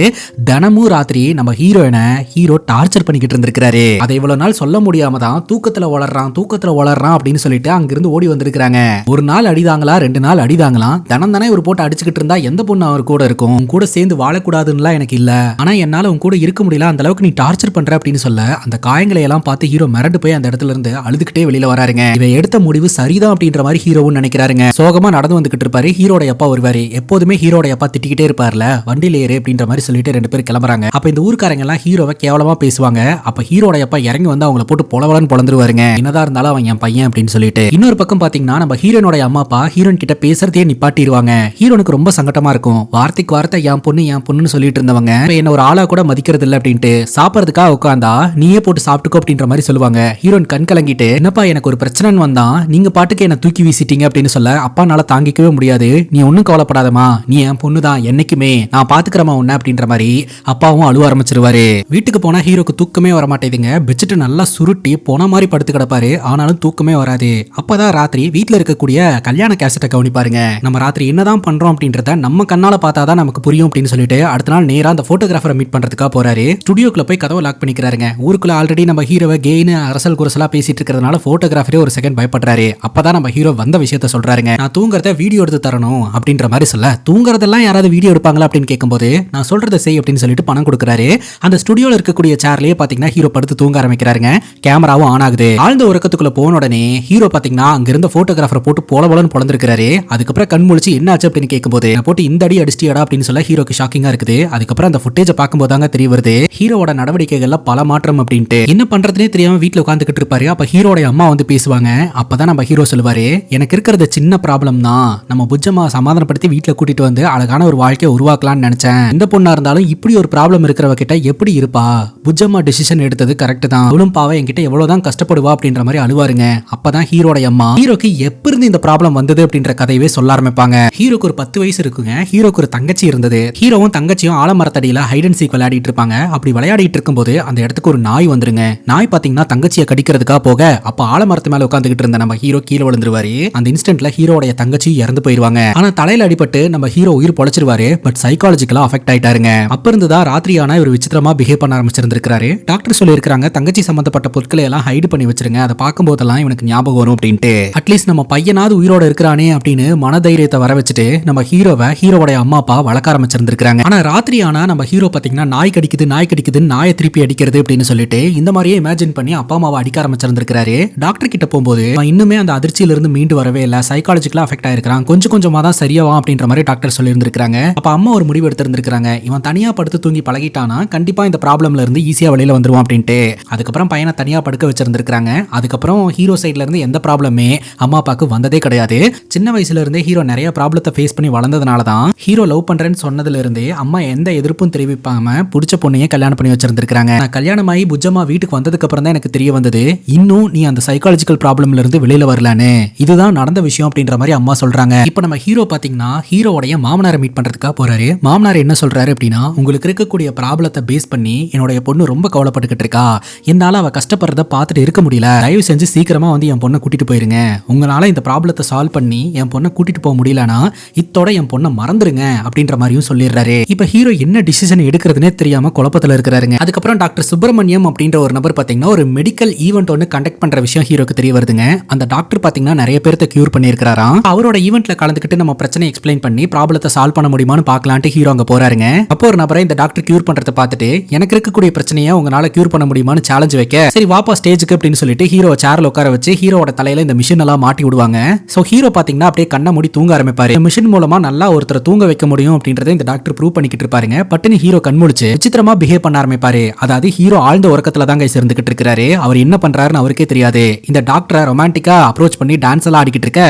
Speaker 1: தினமும் ராத்திரி நம்ம ஹீரோயினை ஹீரோ டார்ச்சர் பண்ணிக்கிட்டு இருந்திருக்காரு. அதை இவ்வளவு நாள் சொல்ல முடியாம தான் தூக்கத்துல வளர்றான் அப்படின்னு சொல்லிட்டு அங்கிருந்து ஓடி வந்திருக்காங்க. ஒரு நாள் அடிதாங்களா 2 நாள் அடிதாங்களாம், தினம் தானே ஒரு போட்டு அடிச்சுக்கிட்டு இருந்தா எந்த பொண்ணு அவர் கூட இருக்கும், உன் கூட சேர்ந்து வாழக்கூடாதுன்னு எனக்கு இல்ல, ஆனா என்னால உன் கூட இருக்க முடியல, அந்த அளவுக்கு நீ டார்ச்சர் பண்ற அப்படின்னு சொல்ல அந்த காயங்களை எல்லாம் பார்த்து ஹீரோ மிரண்டு போய் அந்த இடத்துல இருந்து அழுதுகிட்டே வெளியில வராருங்க. இவன் எடுத்த முடிவு சரிதான் அப்படின்ற மாதிரி ஹீரோவும் நினைக்கிறாருங்க. சோகமா நடந்து வந்துகிட்டு இருப்பாரு. ஹீரோட அப்பா வருவாரு. எப்போதுமே ஹீரோட அப்பா திட்டிக்கிட்டே இருப்பார்ல, வண்டியில ஏறு அப்படின்ற மாதிரி சொல்லிட்டு 2 பேரும் கிளம்புறாங்க. அப்ப இந்த ஊர்க்காரங்க எல்லாம் ஹீரோவை கேவலமா பேசுவாங்க. அப்ப ஹீரோட அப்பா இறங்கி வந்து அவங்கள போட்டு பொலவலன்னு பொளந்துருவாருங்க. என்னதான் இருந்தாலும் அவன் என் பையன் அப்படின்னு சொல்லிட்டு. இன்னொரு பக்கம் பாத்தீங்கன்னா நம்ம ஹீரோனோட அம்மா அப்பா ஹீரோன் கிட்ட பேசுறதே நிப்பாட்டிடுவாங்க. ஹீரோனுக்கு ரொம்ப சங்கட்டமா இருக்கும். வார்த்தைக்கு வார்த்தை என் பொண்ணுன்னு சொல்லிட்டு இருந்தவங்க என்ன ஒரு ஆளா கூட மதிக்கிறது இல்ல அப்படின்ட்டு சாப்பிடறதுக்காக உட்காந்தா நீயே போட்டு சாப்பிட்டுக்கோ அப்படின்ற மாதிரி சொல்லுவாங்க. ஹீரோன் கண் கலங்கிட்டு என்னப்பா எனக்கு ஒரு பிரச்சனைன்னு வந்தா நீங்க பாட்டுக்கு என்ன தூக்கி வீசிட்டீங்க அப்படின்னு சொல்ல அப்பானால தாங்கிக்கவே முடியாது, நீ ஒன்னும் கவலைப்படாதமா, நீ என் பொண்ணு தான், என்னைக்குமே நான் பாத்துக்கிறமா உன்ன அப்படின்ற மாதிரி அப்பாவும் அழுவ ஆரம்பிச்சிருவாரு. வீட்டுக்கு போனா ஹீரோக்கு தூக்கமே வர மாட்டேதுங்க. பெட்ஷீட் நல்லா சுருட்டி போன மாதிரி படுத்து கிடப்பாரு. ஆனாலும் தூக்கமே வராது. அப்பதான் ராத்திரி வீட்டுல இருக்கக்கூடிய கல்யாண கேசட்டை கவனிப்பாருங்க. நம்ம ராத்திரி என்னதான் பண்றோம் அப்படின்றத நம்ம கண்ணால பார்த்தாதான் நமக்கு புரியும் அப்படின்னு சொல்லிட்டு அடுத்த நாள் நேரா அந்த போட்டோகிராஃபரை மீட் பண்றதுக்காக போறாரு. ஸ்டுடியோக்குள்ள போய் கதவை லாக் பண்ணிக்கிறாருங்க. ஊருக்குள்ள ஆல்ரெடி நம்ம ஹீரோவை கேயின்னு அரசல் குரசலா பேசிட்டு இருக்கிறதுனால போட்டோகிராஃபரே ஒரு செகண்ட் பயப்படுறாரு. அப்பதான் நம்ம ஹீரோ வந்த விஷயத்த சொல்றாருங்க. நான் தூங்குறத வீடியோ எடுத்து தரணும் அப்படின்ற மாதிரி சொல்ல தூங்குறதெல்லாம் யாராவது வீடியோ எடுப்பாங்களா அப்படின்னு கேட்கும்போது நான் சொல்றதை செய் அப்படின்னு சொல்லிட்டு பணம் கொடுக்குறாரு. அந்த ஸ்டுடியோல இருக்கக்கூடிய சேர்லயே பாத்தீங்கன்னா ஹீரோ படுத்து தூங்க ஆரம்பிக்கிறாருங்க. கேமராவும் ஆன் ஆகுது. ஆழ்ந்த உறக்கத்துக்குள்ள போன உடனே ஹீரோ பாத்தீங்கன்னா அங்க இருந்த போட்டோகிராஃபரை போட்டு போலன்னு பொளந்திருக்காரு. அதுக்கப்புறம் கண் முழிச்சு என்ன ஆச்சு அப்படின்னு கேட்கும்போது போட்டு இந்த அடி அடிச்சிட்டியாடா அப்படின்னு சொல்ல ஹீரோக்கு ஷாக்கிங்கா இருக்குது. அதுக்கப்புறம் அந்த ஃபுட்டேஜை பார்க்கும்போது தாங்க தெரிய வருது ஹீரோவோட நடவடிக்கைகள்ல பல மாற்றம் அப்படின்ட்டு. என்ன பண்றதுனே தெரியாம வீட்டுல உட்காந்துக்கிட்டு இருப்பாரு. அப்ப ஹீரோட அம்மா வந்து பேசுவாங்க. அப்பதான் நம்ம ஹீரோ சொல்லுவாரு, எனக்கு இருக்கிறது சின்ன ப்ராப்ளம் தான், நம்ம புஜ்ஜம்மா சமாதானப்படுத்தி வீட்டுல கூட்டிட்டு வந்து அழகான ஒரு வாழ்க்கையை உருவாக்கலாம்னு நினைச்சேன். எந்த பொண்ணா இருந்தாலும் இப்படி ஒரு ப்ராப்ளம் இருக்கிறவ கிட்ட எப்படி இருப்பா, புஜ்ஜம்மா டிசிஷன் எடுத்தது கரெக்ட் தான், அவளும் பாவ என்கிட்ட எவ்வளவுதான் கஷ்டப்படுவா அப்படின்ற மாதிரி அழுவாருங்க. அப்பதான் ஹீரோட அம்மா ஹீரோக்கு எப்படி இருந்து இந்த ப்ராப்ளம் வந்தது அப்படின்ற கதையவே சொல்ல ஆரம்பிப்பாங்க. ஹீரோக்கு ஒரு 10 வயசு இருக்குங்க. ஹீரோக்கு ஒரு தங்கச்சி இருந்தது. ஹீரோவும் தங்கச்சியும் ஆலமரத்தடியில ஹைட் அண்ட் சீக் விளையாடிட்டு இருப்பாங்க. அப்படி விளையாடிட்டு இருக்கும்போது அந்த இடத்துக்கு ஒரு நாய் வந்துருங்க. நாய் பாத்தீங்கன்னா தங்கச்சியை கடிக்கிறதுக்காக போக அப்ப ஆலமரத்து மேல உட்காந்துக்கிட்டு இருந்த நம்ம ஹீரோ கீழே விழுந்துருவாரு. அந்த இன்ஸ்டன்ட்ல ஹீரோடைய தங்கச்சி இறந்து போயிருவாங்க. ஆனா தலையில அடிபட்டு நம்ம ஹீரோ உயிர் பொழைச்சிருவாரு. But சைக்காலஜிக்கலா affect ஆயிட்டாருங்க. அப்ப இருந்துதான் ராத்திரியான ஒரு விசித்திரமா பிஹேவ் பண்ண ஆரம்பிச்சிருந்திருக்காரு. டாக்டர் சொல்லியிருக்காங்க தங்கச்சி சம்பந்தப்பட்ட பொருட்களை எல்லாம் ஹைட் பண்ணி வச்சிருங்க, அதை பார்க்கும் போதெல்லாம் இவனுக்கு ஞாபகம் வரும் அப்படின்ட்டு. அட்லீஸ்ட் நம்ம பையனாவது உயிரோட இருக்கிறானே அப்படின்னு மனதைரியத்தை வர வச்சுட்டு நம்ம ஹீரோவோட அம்மா அப்பா வளர்க்க ஆரம்பிச்சிருந்திருக்காங்க. ஆனா ராத்திரி ஆனா நம்ம ஹீரோ பாத்தீங்கன்னா நாய் கடிக்குது நாயை திருப்பி அடிக்கிறது அப்படின்னு சொல்லிட்டு இந்த மாதிரியே இமேஜின் பண்ணி அப்பா அம்மாவை அடிக்க ஆரம்பிச்சிருந்திருக்காரு. டாக்டர் கிட்ட போகும்போது இன்னுமே அந்த அதிர்ச்சியில இருந்து மீண்டு வரவே இல்ல, சைக்காலஜிக்கலா அஃபெக்ட் ஆயிருக்கான், கொஞ்சம் கொஞ்சமா தான் சரியாவா அப்படின்ற மாதிரி டாக்டர் சொல்லியிருந்திருக்காங்க. அப்ப அம்மா ஒரு முடிவு எடுத்திருந்திருக்காங்க, இவன் தனியா படுத்து தூங்கி பழகிட்டானா கண்டிப்பா இந்த ப்ராப்ளம்ல இருந்து ஈஸியா வெளியில வந்துருவான் அப்படின்ட்டு. அதுக்கப்புறம் பையனை தனியா படுக்க வச்சிருந்திருக்காங்க. அதுக்கப்புறம் ஹீரோ சைட்ல இருந்து எந்த ப்ராப்ளமே அம்மா அப்பாவுக்கு வந்ததே கிடையாது. சின்ன வயசுல இருந்தே ஹீரோ நிறைய ப்ராப்ளத்தை ஃபேஸ் பண்ணி வளர்ந்ததுனால தான் ஹீரோ லவ் பண்றேன்னு சொன்னதுல இருந்தே அம்மா எந்த எதிர்ப்பும் தெரிவிப்பாம பிடிச்ச பொண்ணையே கல்யாணம் பண்ணி வச்சிருந்திருக்காங்க. நான் கல்யாணமாயி புஜ்ஜம்மா வீட்டுக்கு வந்ததுக்கு அப்புறம் தான் எனக்கு தெரிய வந்தது, இன்னும் நீ அந்த சைக்காலஜிக்கல் ப்ராப்ளம்ல இருந்து வெளியில வரலான்னு. இதுதான் நடந்த விஷயம் அப்படின்ற மாதிரி அம்மா சொல்றாங்க. இப்போ நம்ம ஹீரோ பாத்தீங்கன்னா ஹீரோடைய மாமனாரை மீட் பண்றதுக்காக போறாரு. மாமனார் என்ன சொல்றாரு அப்படின்னா, உங்களுக்கு இருக்கக்கூடிய ப்ராப்ளத்தை பேஸ் பண்ணி என்னுடைய பொண்ணு ரொம்ப கவலைப்பட்டுக்கிட்டு இருக்கா, என்னால அவ கஷ்டப்படுறத பார்த்துட்டு இருக்க முடியல, தயவு செஞ்சு சீக்கிரமா வந்து என் பொண்ணை கூட்டிட்டு போயிருங்க. உங்களால இந்த ப்ராப்ளத்தை சால்வ் பண்ணி என் பொண்ணை கூட்டிட்டு போக முடியலனா இத்தோட என் பொண்ணை மறந்துருங்க அப்படின்ற மாதிரியும் சொல்லிடுறாரு. இப்ப ஹீரோ என்ன டிசிஷன் எடுக்கிறதுனே தெரியாம குழப்பத்துல இருக்கிறாருங்க. அதுக்கப்புறம் டாக்டர் சுப்பிரமணியம் அப்படின்ற ஒரு நபர் பாத்தீங்கன்னா ஒரு மெடிக்கல் ஈவெண்ட் ஒன்று கண்டக்ட் பண்ற விஷயம் ஹீரோக்கு தெரிய வருதுங்க. அந்த டாக்டர் பாத்தீங்கன்னா நிறைய பேர்த்த கியூர் பண்ணியிருக்காராம். அவரோட ஈவெண்ட்ல கலந்துக்கிட்டு நம்ம பிரச்சனை எக்ஸ்பிளைன் பண்ணி ப்ராப்ளத்தை சால்வ் பண்ண முடியுமான்னு பார்க்கலான்ட்டு ஹீரோ அங்க போறாருங்க. அப்போ ஒரு நபரை இந்த டாக்டர் கியூர் பண்றதை பார்த்துட்டு எனக்கு இருக்கக்கூடிய பிரச்சனையை உங்களால கியூர் பண்ண முடியுமான்னு சேலஞ்ச் வைக்க, சரி வாப்பா ஸ்டேஜுக்கு அப்படின்னு சொல்லிட்டு ஹீரோவை சேர்ல உட்கார வச்சு ஹீரோட தலையில இந்த மிஷின் எல்லாம் மாட்டி விடுவாங்க. சோ ஹீரோ பாத்தீங்கன்னா அப்படியே கண்ணை மூடி தூங்க ஆரம்பிப்பாரு. இந்த மிஷின் மூலமா நல்லா ஒருத்தர் தூங்க வைக்க முடியும் அப்படின்றத இந்த டாக்டர் ப்ரூவ் பண்ணிக்கிட்டு இருப்பாருங்க. பட்டுன்னு ஹீரோ கண்முழிச்சு விசித்திரமா பிஹேவ் பண்ண ஆரம்பிப்பாரு. அதாவது ஹீரோ ஆழ்ந்த உறக்கத்துல தாங்க இருந்துகிட்டு இருக்காரு. அவர் என்ன பண்றாருன்னு அவருக்கே தெரியாது. இந்த டாக்டரை ரொமான்டிக்கா அப்ரோச் பண்ணி டான்ஸ் எல்லாம் ஆடிக்கிட்டு இருக்க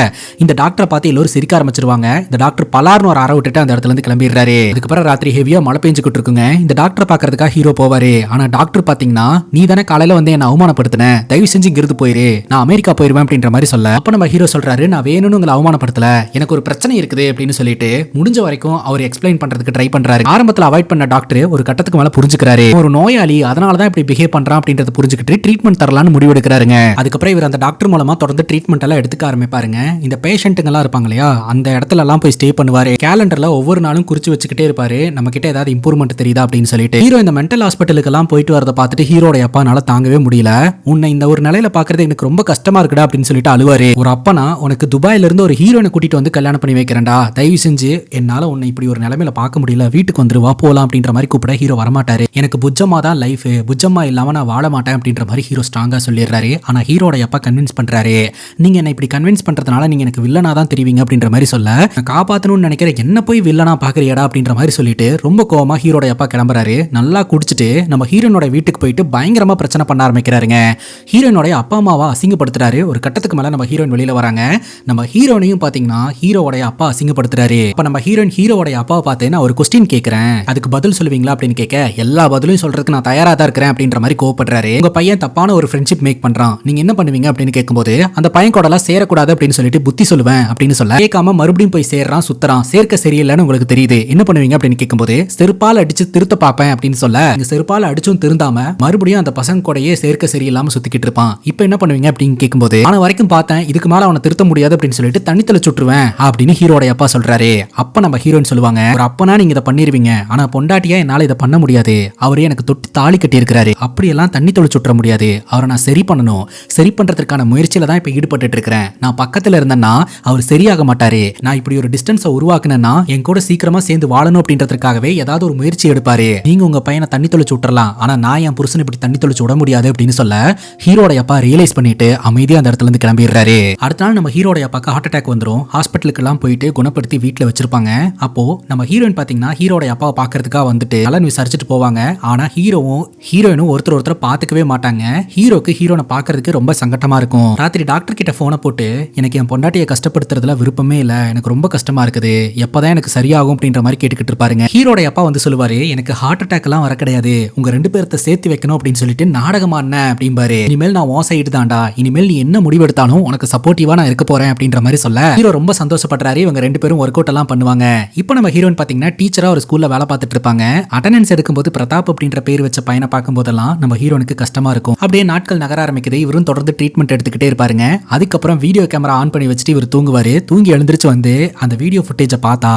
Speaker 1: இந்த டாக்டரை பார்த்து எல்லாரும் சிரிக்க ஆரம்பிச்சிருவாங்க. இந்த டாக்டர் பலார்னு ஒரு அற விட்டுட்டு அந்த இடத்துல இருந்து கிளம்பிடுறாரு. அதுக்கப்புறம் ராத்திரி ஹெவியா மழை பெஞ்சுக்கிட்டு இருக்குங்க. இந்த டாக்டரை பாக்குறதுக்காக ஹீரோ போவாரு. ஆனா டாக்டர் பாத்தீங்கன்னா, நீ தானே காலையில வந்து என்ன அவமானப்படுத்தின, தயவு செஞ்சு இங்கிருந்து போயிரு, நான் அமெரிக்கா போயிருவேன் அப்படின்ற மாதிரி சொல்ல, அப்ப நம்ம ஹீரோ சொல்றாரு, நான் வேணும்னு உங்களை அவமானப்படுத்தல, எனக்கு ஒரு பிரச்சனை இருக்குது அப்படின்னு சொல்லிட்டு முடிஞ்ச வரைக்கும் அவர் எக்ஸ்பிளைன் பண்றதுக்கு ட்ரை பண்றாரு. ஆரம்பத்துல அவாய்ட் பண்ண டாக்டர் ஒரு கட்டத்துக்கு மேல புரிஞ்சுக்கிறாரு, ஒரு நோயாளி அதனாலதான் இப்படி பிஹேவ் பண்றான் அப்படின்றத புரிஞ்சுக்கிட்டு ட்ரீட்மெண்ட் தரலாம்னு முடிவெடுக்கிறாருங்க. அதுக்கப்புறம் இவர் அந்த டாக்டர் மூலமா தொடர்ந்து ட்ரீட்மெண்ட் எல்லாம் எடுத்துக்க ஆரம்பிப்பாருங்க. இந்த பேஷண்ட்டுங்க எல்லாம் இருப்பாங்க இல்லையா, அந்த இடத்துல எல்லாம் போய் ஸ்டே பண்ணுவாரு. கேலண்டர்ல ஒவ்வொரு நாளும் குறிச்சு வச்சுக்கிட்டே இருப்பாரு, நம்ம கிட்ட ஏதாவது இம்ப்ரூவ்மெண்ட் தெரியுதா அப்படின்னு சொல்லிட்டு. ஹீரோ இந்த மென்டல் ஹாஸ்பிட்டலுக்கு எல்லாம் போயிட்டு வரத பார்த்துட்டு ஹீரோட அப்பானால தாங்கவே முடியல. உன்னை இந்த ஒரு நிலையில பாக்குறது எனக்கு ரொம்ப கஷ்டமா இருக்குடா அப்படின்னு சொல்லிட்டு அழுவாரு. ஒரு அப்பனா உனக்கு துபாயில இருந்து ஒரு ஹீரோனை கூட்டிட்டு வந்து கல்யாணம் பண்ணி வைக்கிறேன்டா, தயவு செஞ்சு என்னால உன்னை இப்படி ஒரு நிலைமையில பார்க்க முடியல, வீட்டுக்கு வந்துருவா போலாம் அப்படின்ற மாதிரி கூப்பிட ஹீரோ வரமாட்டாரு. எனக்கு புஜ்ஜம்மா தான் லைஃப், புஜ்ஜம்மா இல்லாம நான் வாழ மாட்டேன் அப்படின்ற மாதிரி ஹீரோ ஸ்ட்ராங்கா சொல்லிடுறாரு. ஆனா ஹீரோட அப்பா கன்வின்ஸ் பண்றாரு, நீங்க என்ன இப்படி கன்வின்ஸ் பண்றதுனால நீங்க எனக்கு வில்லனா தான் தெரிவிங்க அப்படின்ற மாதிரி சொல்ல, காப்பாத்தணும்னு நினைக்கிற என்ன போய் வில்லனா பாக்குறியாடா அப்படின்ற மாதிரி சொல்லிட்டு ரொம்ப கோவமா ஹீரோட அப்பா கிளம்புறாரு. நல்லா குடிச்சிட்டு நம்ம ஹீரோனோட வீட்டுக்கு போயிட்டு பயங்கரமா பிரச்சனை பண்ண ஆரம்பிக்கிறாருங்க. ஹீரோனோட அப்பா அம்மாவை அசிங்கப்படுத்துறாரு. ஒரு கட்டத்துக்கு மேல நம்ம ஹீரோயின் வெளியில வராங்க. நம்ம ஹீரோனையும் பாத்தீங்கன்னா ஹீரோவோட அப்பா அசிங்கப்படுத்துறாரு. அப்ப நம்ம ஹீரோயின் ஹீரோவோட அப்பாவை பார்த்து நான் ஒரு கொஸ்டின் கேட்கிறேன், அதுக்கு பதில் சொல்லுவீங்களா அப்படின்னு கேட்க, எல்லா பதிலும் சொல்றதுக்கு நான் தயாரா தான் இருக்கிறேன் அப்படின்ற மாதிரி கோவப்படுறாரு. உங்க பையன் தப்பான ஒரு ஃப்ரெண்ட்ஷிப் மேக் பண்றான், நீங்க என்ன பண்ணுவீங்க அப்படின்னு கேட்கும்போது, அந்த பையன் கூட எல்லாம் சேரக்கூடாது அப்படின்னு சொல்லிட்டு புத்தி சொல்லுவேன் அப்படின்னு சொல்ல, கேட்காம மறுபடியும் போய் சேர்றான், சுத்தறான். சேர்க்க சரியில்லைன்னு உங்களுக்கு தெரியுது, என்ன பண்ணுவீங்க அப்படின்னு கேட்கும்போது, செருப்பால் அடிச்சு திருத்த பாப்பேன் அப்படின்னு சொல்ல, செருப்பால் அடிச்சும் திருந்தாம மறுபடியும் அந்த பசங்க கூடயே சேர்க்க சரியில்லாம சுத்திக்கிட்டு இருப்பான். இப்போ என்ன பண்ணுவீங்க அப்படின்னு கேட்கும்போது, ஆன வரைக்கும் பார்த்தேன், இதுக்கு மேல அவனை திருத்த முடியாது அப்படின்னு சொல்லிட்டு தண்ணி தெளிச்சுட்டுருவேன் அப்படின்னு ஹீரோட அப்பா சொல்றாரு. அப்ப நம்ம ஹீரோயின் சொல்லுவாங்க, ஒரு அப்பனா நீங்க இதை பண்ணிருவீங்க, ஆனா பொண்டாட்டியா என்னால இதை பண்ண முடியாது, அவரே எனக்கு தொட்டு தாலி கட்டி இருக்கிறாரு, அப்படியெல்லாம் தண்ணி தெளிச்சுட்டுற முடியாது, அவரை நான் சரி பண்ணணும், சரி பண்றதுக்கான முயற்சியில தான் இப்ப ஈடுபட்டு இருக்கிறேன், நான் பக்கத்துல இருந்தேன்னா அவர் சரியாக மாட்டாரு, நான் இப்படி ஒரு டிஸ்டன்ஸை உருவாக்குனேன்னா என் கூட சீக்கிரமா சேர்ந்து வாழணும் அப்படின்றதுக்காகவே ஏதாவது ஒரு முயற்சி எடுப்பாரு, நீங்க உங்க பையனை தண்ணி தெளிச்சு விட்டுறலாம், ஆனா நான் என் புருஷன் இப்படி தண்ணி தெளிச்சு விட முடியாது அப்படின்னு சொல்ல, ஹீரோட அப்பா ரியலைஸ் பண்ணிட்டு அமைதியா அந்த இடத்துல இருந்து கிளம்பிடுறாரு. அடுத்த நாள் நம்ம ஹீரோட அப்பாக்கு ஹார்ட் அட்டாக் வந்துரும். ஹாஸ்பிட்டலுக்கு எல்லாம் போயிட்டு குணப்படுத்தி வீட்டுல வச்சிருப்பாங்க. அப்போ நம்ம ஹீரோயின் பாத்தீங்கன்னா ஹீரோட அப்பாவை பாக்குறதுக்காக வந்துட்டு நலன் விசாரிச்சுட்டு போவாங்க. ஆனா ஹீரோயினும் ஒருத்தர் பாத்துக்கவே மாட்டாங்க. ஹீரோக்கு ஹீரோனை பாக்குறதுக்கு ரொம்ப சங்கட்டமா இருக்கும். ராத்திரி டாக்டர் கிட்ட போனை போட்டு, எனக்கு என் பொண்டாட்டியை கஷ்டப்படுத்துறதுல விருப்பமே இல்ல, எனக்கு ரொம்ப கஷ்டமா இருக்குது, எப்பதான் எனக்கு சரியாகும் அப்படின்ற மாதிரி கேட்டுக்கிட்டு இருப்பாருங்க. ஹீரோட அப்பா வந்து சொல்லுவாரு, எனக்கு ஹார்ட் அட்டாக் எல்லாம் வர கிடையாது, உங்க ரெண்டு பேர்த்த சேர்த்து வைக்கணும் அப்படின்னு சொல்லிட்டு நாடகமா என்ன அப்படிம்பாரு. இனிமேல் நான் ஓ சைடு தான்டா, இனிமேல் நீ என்ன முடிவெடுத்தாலும் உனக்கு சப்போர்ட்டிவா நான் இருக்க போறேன் அப்படின்ற மாதிரி சொல்ல, ஹீரோ ரொம்ப சந்தோஷப்படுறாரு. இவங்க ரெண்டு பேரும் ஒர்க் அவுட் எல்லாம் பண்ணுவாங்க. இப்போ நம்ம ஹீரோயின் பாத்தீங்கன்னா டீச்சரா ஒரு ஸ்கூல்ல வேலை பார்த்துட்டு இருப்பாங்க. அட்டெண்டன்ஸ் எடுக்கும்போது பிரதாப் அப்படின்ற பேர் வச்ச பையனை பார்க்கும் போதெல்லாம் நம்ம ஹீரோனுக்கு கஷ்டமா இருக்கும். அப்படியே நாட்கள் நகர ஆரம்பிக்குது. இவரும் தொடர்ந்து ட்ரீட்மெண்ட் எடுத்துக்கிட்டே இருப்பாருங்க. அதுக்கப்புறம் வீடியோ கேமரா ஆன் பண்ணி வச்சுட்டு இவர் தூங்குவாரு. தூங்கி எழுந்திருச்சு வந்து அந்த வீடியோ ஃபுட்டேஜை பார்த்தா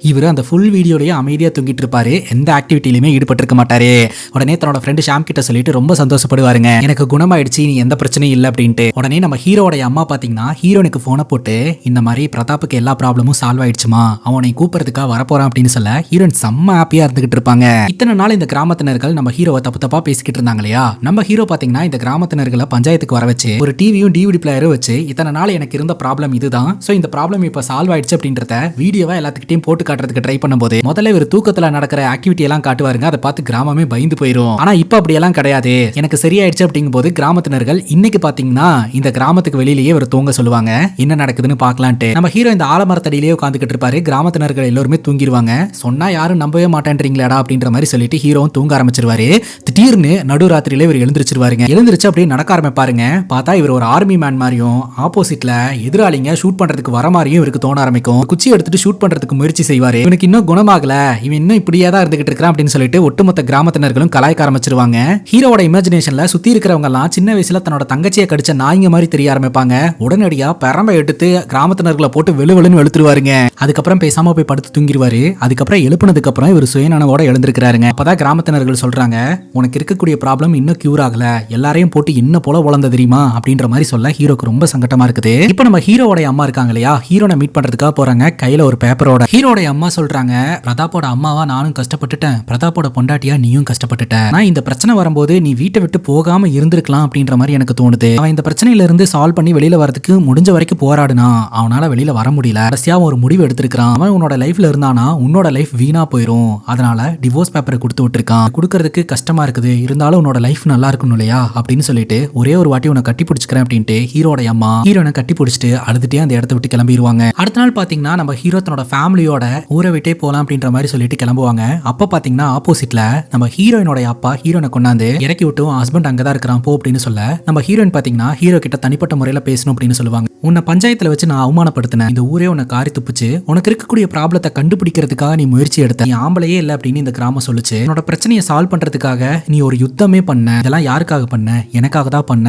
Speaker 1: இவர் அந்த ஃபுல் வீடியோலயே அமைதியா தூங்கிட்டு இருப்பாரு, எந்த ஆக்டிவிட்டிலுமே ஈடுபட்டு இருக்க மாட்டாரு. உடனே தன்னோட ஃப்ரெண்டு ஷாம் கிட்ட சொல்லிட்டு ரொம்ப சந்தோஷப்படுவாருங்க, எனக்கு குணமாயிடுச்சு, நீ எந்த பிரச்சனையும் இல்லை அப்படின்ட்டு. உடனே நம்ம ஹீரோட அம்மா பாத்தீங்கன்னா ஹீரோனுக்கு போனை போட்டு, இந்த மாதிரி பிரதாப்புக்கு எல்லா ப்ராப்ளமும் சால்வ் ஆயிடுச்சுமா, அவனை கூப்பிடுறதுக்காக வரப்போறான் அப்படின்னு சொல்ல, ஹீரோயின் செம்ம ஹாப்பியா இருந்துகிட்டு இருப்பாங்க. இத்தனை நாள் இந்த கிராமத்தினர்கள் நம்ம ஹீரோவை தப்பா பேசிக்கிட்டு இருந்தாங்க இல்லையா, நம்ம ஹீரோ பாத்தீங்கன்னா இந்த கிராமத்தினர்களை பஞ்சாயத்துக்கு வர வச்சு ஒரு டிவியும் டிவிடி பிளேயரும் வச்சு, இத்தனை நாள் எனக்கு இருந்த ப்ராப்ளம் இதுதான், சோ இந்த ப்ராப்ளம் இப்ப சால்வ் ஆயிடுச்சு அப்படின்றத வீடியோவா எல்லாத்துக்கிட்டையும் போட்டு காட்டுறதுக்கு ட்ரை பண்ணும்போது, முதல்ல இவர் தூக்கத்துல நடக்கிற ஆக்டிவிட்டி எல்லாம் காட்டுவாருங்க. அதை பார்த்து கிராமமே பயந்து போயிரும். ஆனா இப்ப அப்படி எல்லாம் கிடையாது, எனக்கு சரியாயிடுச்சு அப்படிங்கும் போது கிராமத்தினர்கள் இன்னைக்கு பாத்தீங்கன்னா இந்த கிராமத்துக்கு வெளியிலேயே இவர் தூங்க சொல்லுவாங்க. என்ன நடக்குதுன்னு பார்க்கலான்ட்டு. நம்ம ஹீரோ இந்த ஆலமரத்தடியிலேயே உட்காந்துக்கிட்டு இருப்பாரு. கிராமத்தினர்கள் எல்லாருமே தூங்கிடுவாங்க. சொன்னா யாரும் நம்பவே மாட்டேன்றீங்களாடா அப்படின்ற மாதிரி சொல்லிட்டு ஹீரோவும் தூங்க ஆரம்பிச்சிருவாரு. திடீர்னு நடுராத்திரியில இவர் எழுந்திருச்சிருவாருங்க. எழுந்திருச்சு அப்படியே நடக்க ஆரம்பிப்பாருங்க. பார்த்தா இவர் ஒரு ஆர்மி மேன் மாதிரியும் ஆப்போசிட்ல எதிராளிங்க ஷூட் பண்றதுக்கு வர மாதிரியும் இவருக்கு தோண ஆரம்பிக்கும். குச்சி எடுத்துட்டு ஷூட் பண்றதுக்கு முயற்சி செய்வாரு. இவனுக்கு இன்னும் குணமாகல, இவன் இன்னும் இப்படியே தான் இருந்துகிட்டு இருக்கான் அப்படின்னு சொல்லிட்டு ஒட்டுமொத்த கிராமத்தினர்களும் கலாய்க்க ஆரம்பிச்சிருவாங்க. ஹீரோவோட இமேஜினேஷன்ல சுத்தி இருக்கிறவங்க எல்லாம் சின்ன வயசுல தன்னோட தங்கச்சியை கடிச்ச நாய்ங்க மாதிரி தெரிய ஆரம்பிப்பாங்க. உடனடியா பெரம்பை எடுத்து கிராமத்தினர்களை போட்டு வெளுவெளுன்னு வெளுத்துருவாருங்க. அதுக்கப்புறம் பேசாம போய் படுத்து தூங்கிடுவாரு. அதுக்கப்புறம் எழுப்புனதுக்கு அப்புறம் இவர் சுயநனவோட எழுந்திருக்கிறாருங்க. அப்பதான் கிராமத்தினர்கள் சொல்றாங்க, உனக்கு இருக்கக்கூடிய ப்ராப்ளம் இன்னும் கியூர் ஆகல, எல்லாரையும் போட்டு என்ன போல உழந்த தெரியுமா அப்படின்ற மாதிரி சொல்ல ஹீரோக்கு ரொம்ப சங்கட்டமா இருக்குது. இப்போ நம்ம ஹீரோவோட அம்மா இருக்காங்க இல்லையா, ஹீரோனை மீட் பண்றதுக்காக போறாங்க. கையில ஒரு பேப்பரோட. ஹீரோட அம்மா சொல்றாங்க, பிரதாப்போட அம்மாவா நானும் கஷ்டப்பட்டுட்டேன், பிரதாப்போட பொண்டாட்டியா நீயும் கஷ்டப்பட்டுட்ட. நான் இந்த பிரச்சனை வரும்போது நீ வீட்டை விட்டு போகாம இருந்திருக்கலாம் அப்படின்ற மாதிரி எனக்கு தோணுது. அவன் இந்த பிரச்சனையில இருந்து சால்வ் பண்ணி வெளியில வரதுக்கு முடிஞ்ச வரைக்கும் போராடுனா, அவனால வெளியில வர முடியல. கடைசியா ஒரு முடிவு எடுத்திருக்கான். அவன் உன்னோட லைஃப்ல இருந்தானா உன்னோட லைஃப் வீணா போயிரும், அதனால டிவோர்ஸ் பேப்பரை கொடுத்து விட்டுருக்கான். கொடுக்கறதுக்கு கஷ்டமா இருக்குது, இருந்தாலும் உன்னோட லைஃப் நல்லா இருக்கணும் இல்லையா அப்படின்னு சொல்லிட்டு ஒரே ஒரு வாட்டி உன்னை கட்டி பிடிச்சிக்கிறேன் அப்படின்ட்டு ஹீரோட அம்மா ஹீரோனை கட்டி பிடிச்சிட்டு அழுதுட்டே அந்த இடத்த விட்டு கிளம்பிடுவாங்க. அடுத்த நாள் பாத்தீங்கன்னா நம்ம ஹீரோ தன்னோட ஃபேமிலியோட ஊரை விட்டே போலாம் அப்படின்ற மாதிரி சொல்லிட்டு கிளம்புவாங்க. அப்ப பாத்தீங்கன்னா ஆப்போசிட்ல நம்ம ஹீரோயினோட அப்பா ஹீரோனை கொண்டாந்து இறக்கி விட்டு ஹஸ்பண்ட் அங்கதான் இருக்கிறான் போ அப்படின்னு சொல்ல, நம்ம ஹீரோயின் பாத்தீங்கன்னா ஹீரோ கிட்ட தனிப்பட்ட முறையில பேசணும் அப்படின்னு சொல்லுவாங்க. உன்னை பஞ்சாயத்துல வச்சு நான் அவமானப்படுத்தினேன், இந்த ஊரே உன்னை காரி துப்புச்சு, உனக்கு இருக்கக்கூடிய ப்ராப்ளத்தை கண்டுபிடிக்கிறதுக்காக நீ முயற்சி எடுத்த, நீ ஆம்பளையே இல்லை அப்படின்னு இந்த கிராமம் சொல்லுச்சு, உன்னோட பிரச்சனையை சால்வ் பண்றதுக்காக நீ ஒரு யுத்தமே பண்ண, இதெல்லாம் யாருக்காக பண்ண, எனக்காக தான் பண்ண,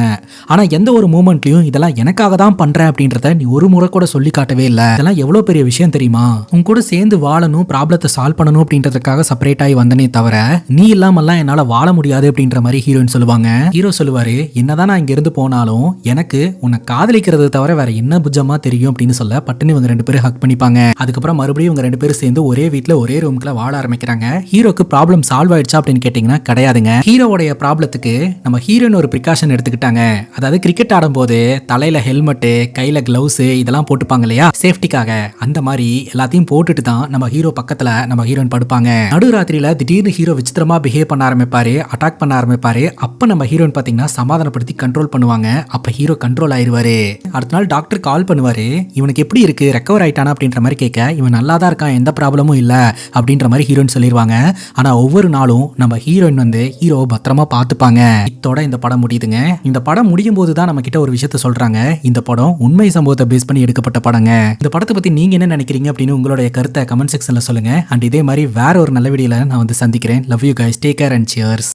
Speaker 1: ஆனா எந்த ஒரு மூமெண்ட்லயும் இதெல்லாம் எனக்காக தான் பண்றேன் அப்படின்றத நீ ஒரு முறை கூட சொல்லி காட்டவே இல்லை. இதெல்லாம் எவ்வளவு பெரிய விஷயம் தெரியுமா, உன் கூட சேர்ந்து வாழணும், ப்ராப்ளத்தை சால்வ் பண்ணணும் அப்படின்றதுக்காக செப்பரேட் ஆகி வந்தனே தவிர நீ இல்லாமல்லாம் என்னால வாழ முடியாது அப்படின்ற மாதிரி ஹீரோயின் சொல்லுவாங்க. ஹீரோ சொல்லுவாரு, என்னதான் நான் இங்க இருந்து போனாலும் எனக்கு உன்னை காதலிக்கிறது தவிர வேற என்ன புஜமா தெரியும் அப்படின்னு சொல்ல பட்டுன்னு இவங்க ரெண்டு பேரும் ஹக் பண்ணிப்பாங்க. அதுக்கப்புறம் மறுபடியும் இவங்க ரெண்டு பேரும் சேர்ந்து ஒரே வீட்டுல ஒரே ரூம்ல வாழ ஆரம்பிக்கிறாங்க. ஹீரோக்கு ப்ராப்ளம் சால்வ் ஆயிடுச்சா அப்படின்னு கேட்டீங்கன்னா கிடையாதுங்க. ஹீரோவோடைய ப்ராப்ளத்துக்கு நம்ம ஹீரோயின் ஒரு பிரிகாஷன் எடுத்துக்கிட்டாங்க. அதாவது கிரிக்கெட் ஆடும்போது தலையில ஹெல்மெட், கையில கிளவுஸ் இதெல்லாம் போட்டுப்பாங்க இல்லையா சேஃப்டிக்காக, அந்த மாதிரி எல்லாத்தையும் போட்டுட்டு தான் நம்ம ஹீரோ பக்கத்துல நம்ம ஹீரோயின் படுப்பாங்க. நடுராத்திரியில திடீர்னு ஹீரோ விசித்திரமா பிஹேவ் பண்ண ஆரம்பிப்பாரு, அட்டாக் பண்ண ஆரம்பிப்பாரு. அப்ப நம்ம ஹீரோயின் பாத்தீங்கன்னா சமாதானப்படுத்தி கண்ட்ரோல் பண்ணுவாங்க. அப்ப ஹீரோ கண்ட்ரோல் ஆயிருவாரு. அடுத்த நாள் டாக்டர் கால் பண்ணுவாரு, இவனுக்கு எப்படி இருக்கு, ரெக்கவர் ஆயிட்டானா அப்படின்ற மாதிரி கேட்க, இவன் நல்லா தான் இருக்கான், எந்த ப்ராப்ளமும் இல்ல அப்படின்ற மாதிரி ஹீரோயின் சொல்லிடுவாங்க. ஆனா ஒவ்வொரு நாளும் நம்ம ஹீரோயின் வந்து ஹீரோவை பத்திரமா பார்த்துப்பாங்க. இத்தோட இந்த படம் முடியுதுங்க. இந்த படம் முடியும் போது தான் நம்ம கிட்ட ஒரு விஷயத்த சொல்றாங்க, இந்த படம் உண்மை சம்பவத்தை பேஸ் பண்ணி எடுக்கப்பட்ட படங்க. இந்த படத்தை பத்தி நீங்க என்ன நினைக்கிறீங்க அப்படின்னு உங்களுடைய கருத்தை கமெண்ட் செக்ஷன்ல சொல்லுங்க. அண்ட் இதே மாதிரி வேற ஒரு நல்ல வீடியோல நான் வந்து சந்திக்கிறேன். Love you guys, take care and cheers.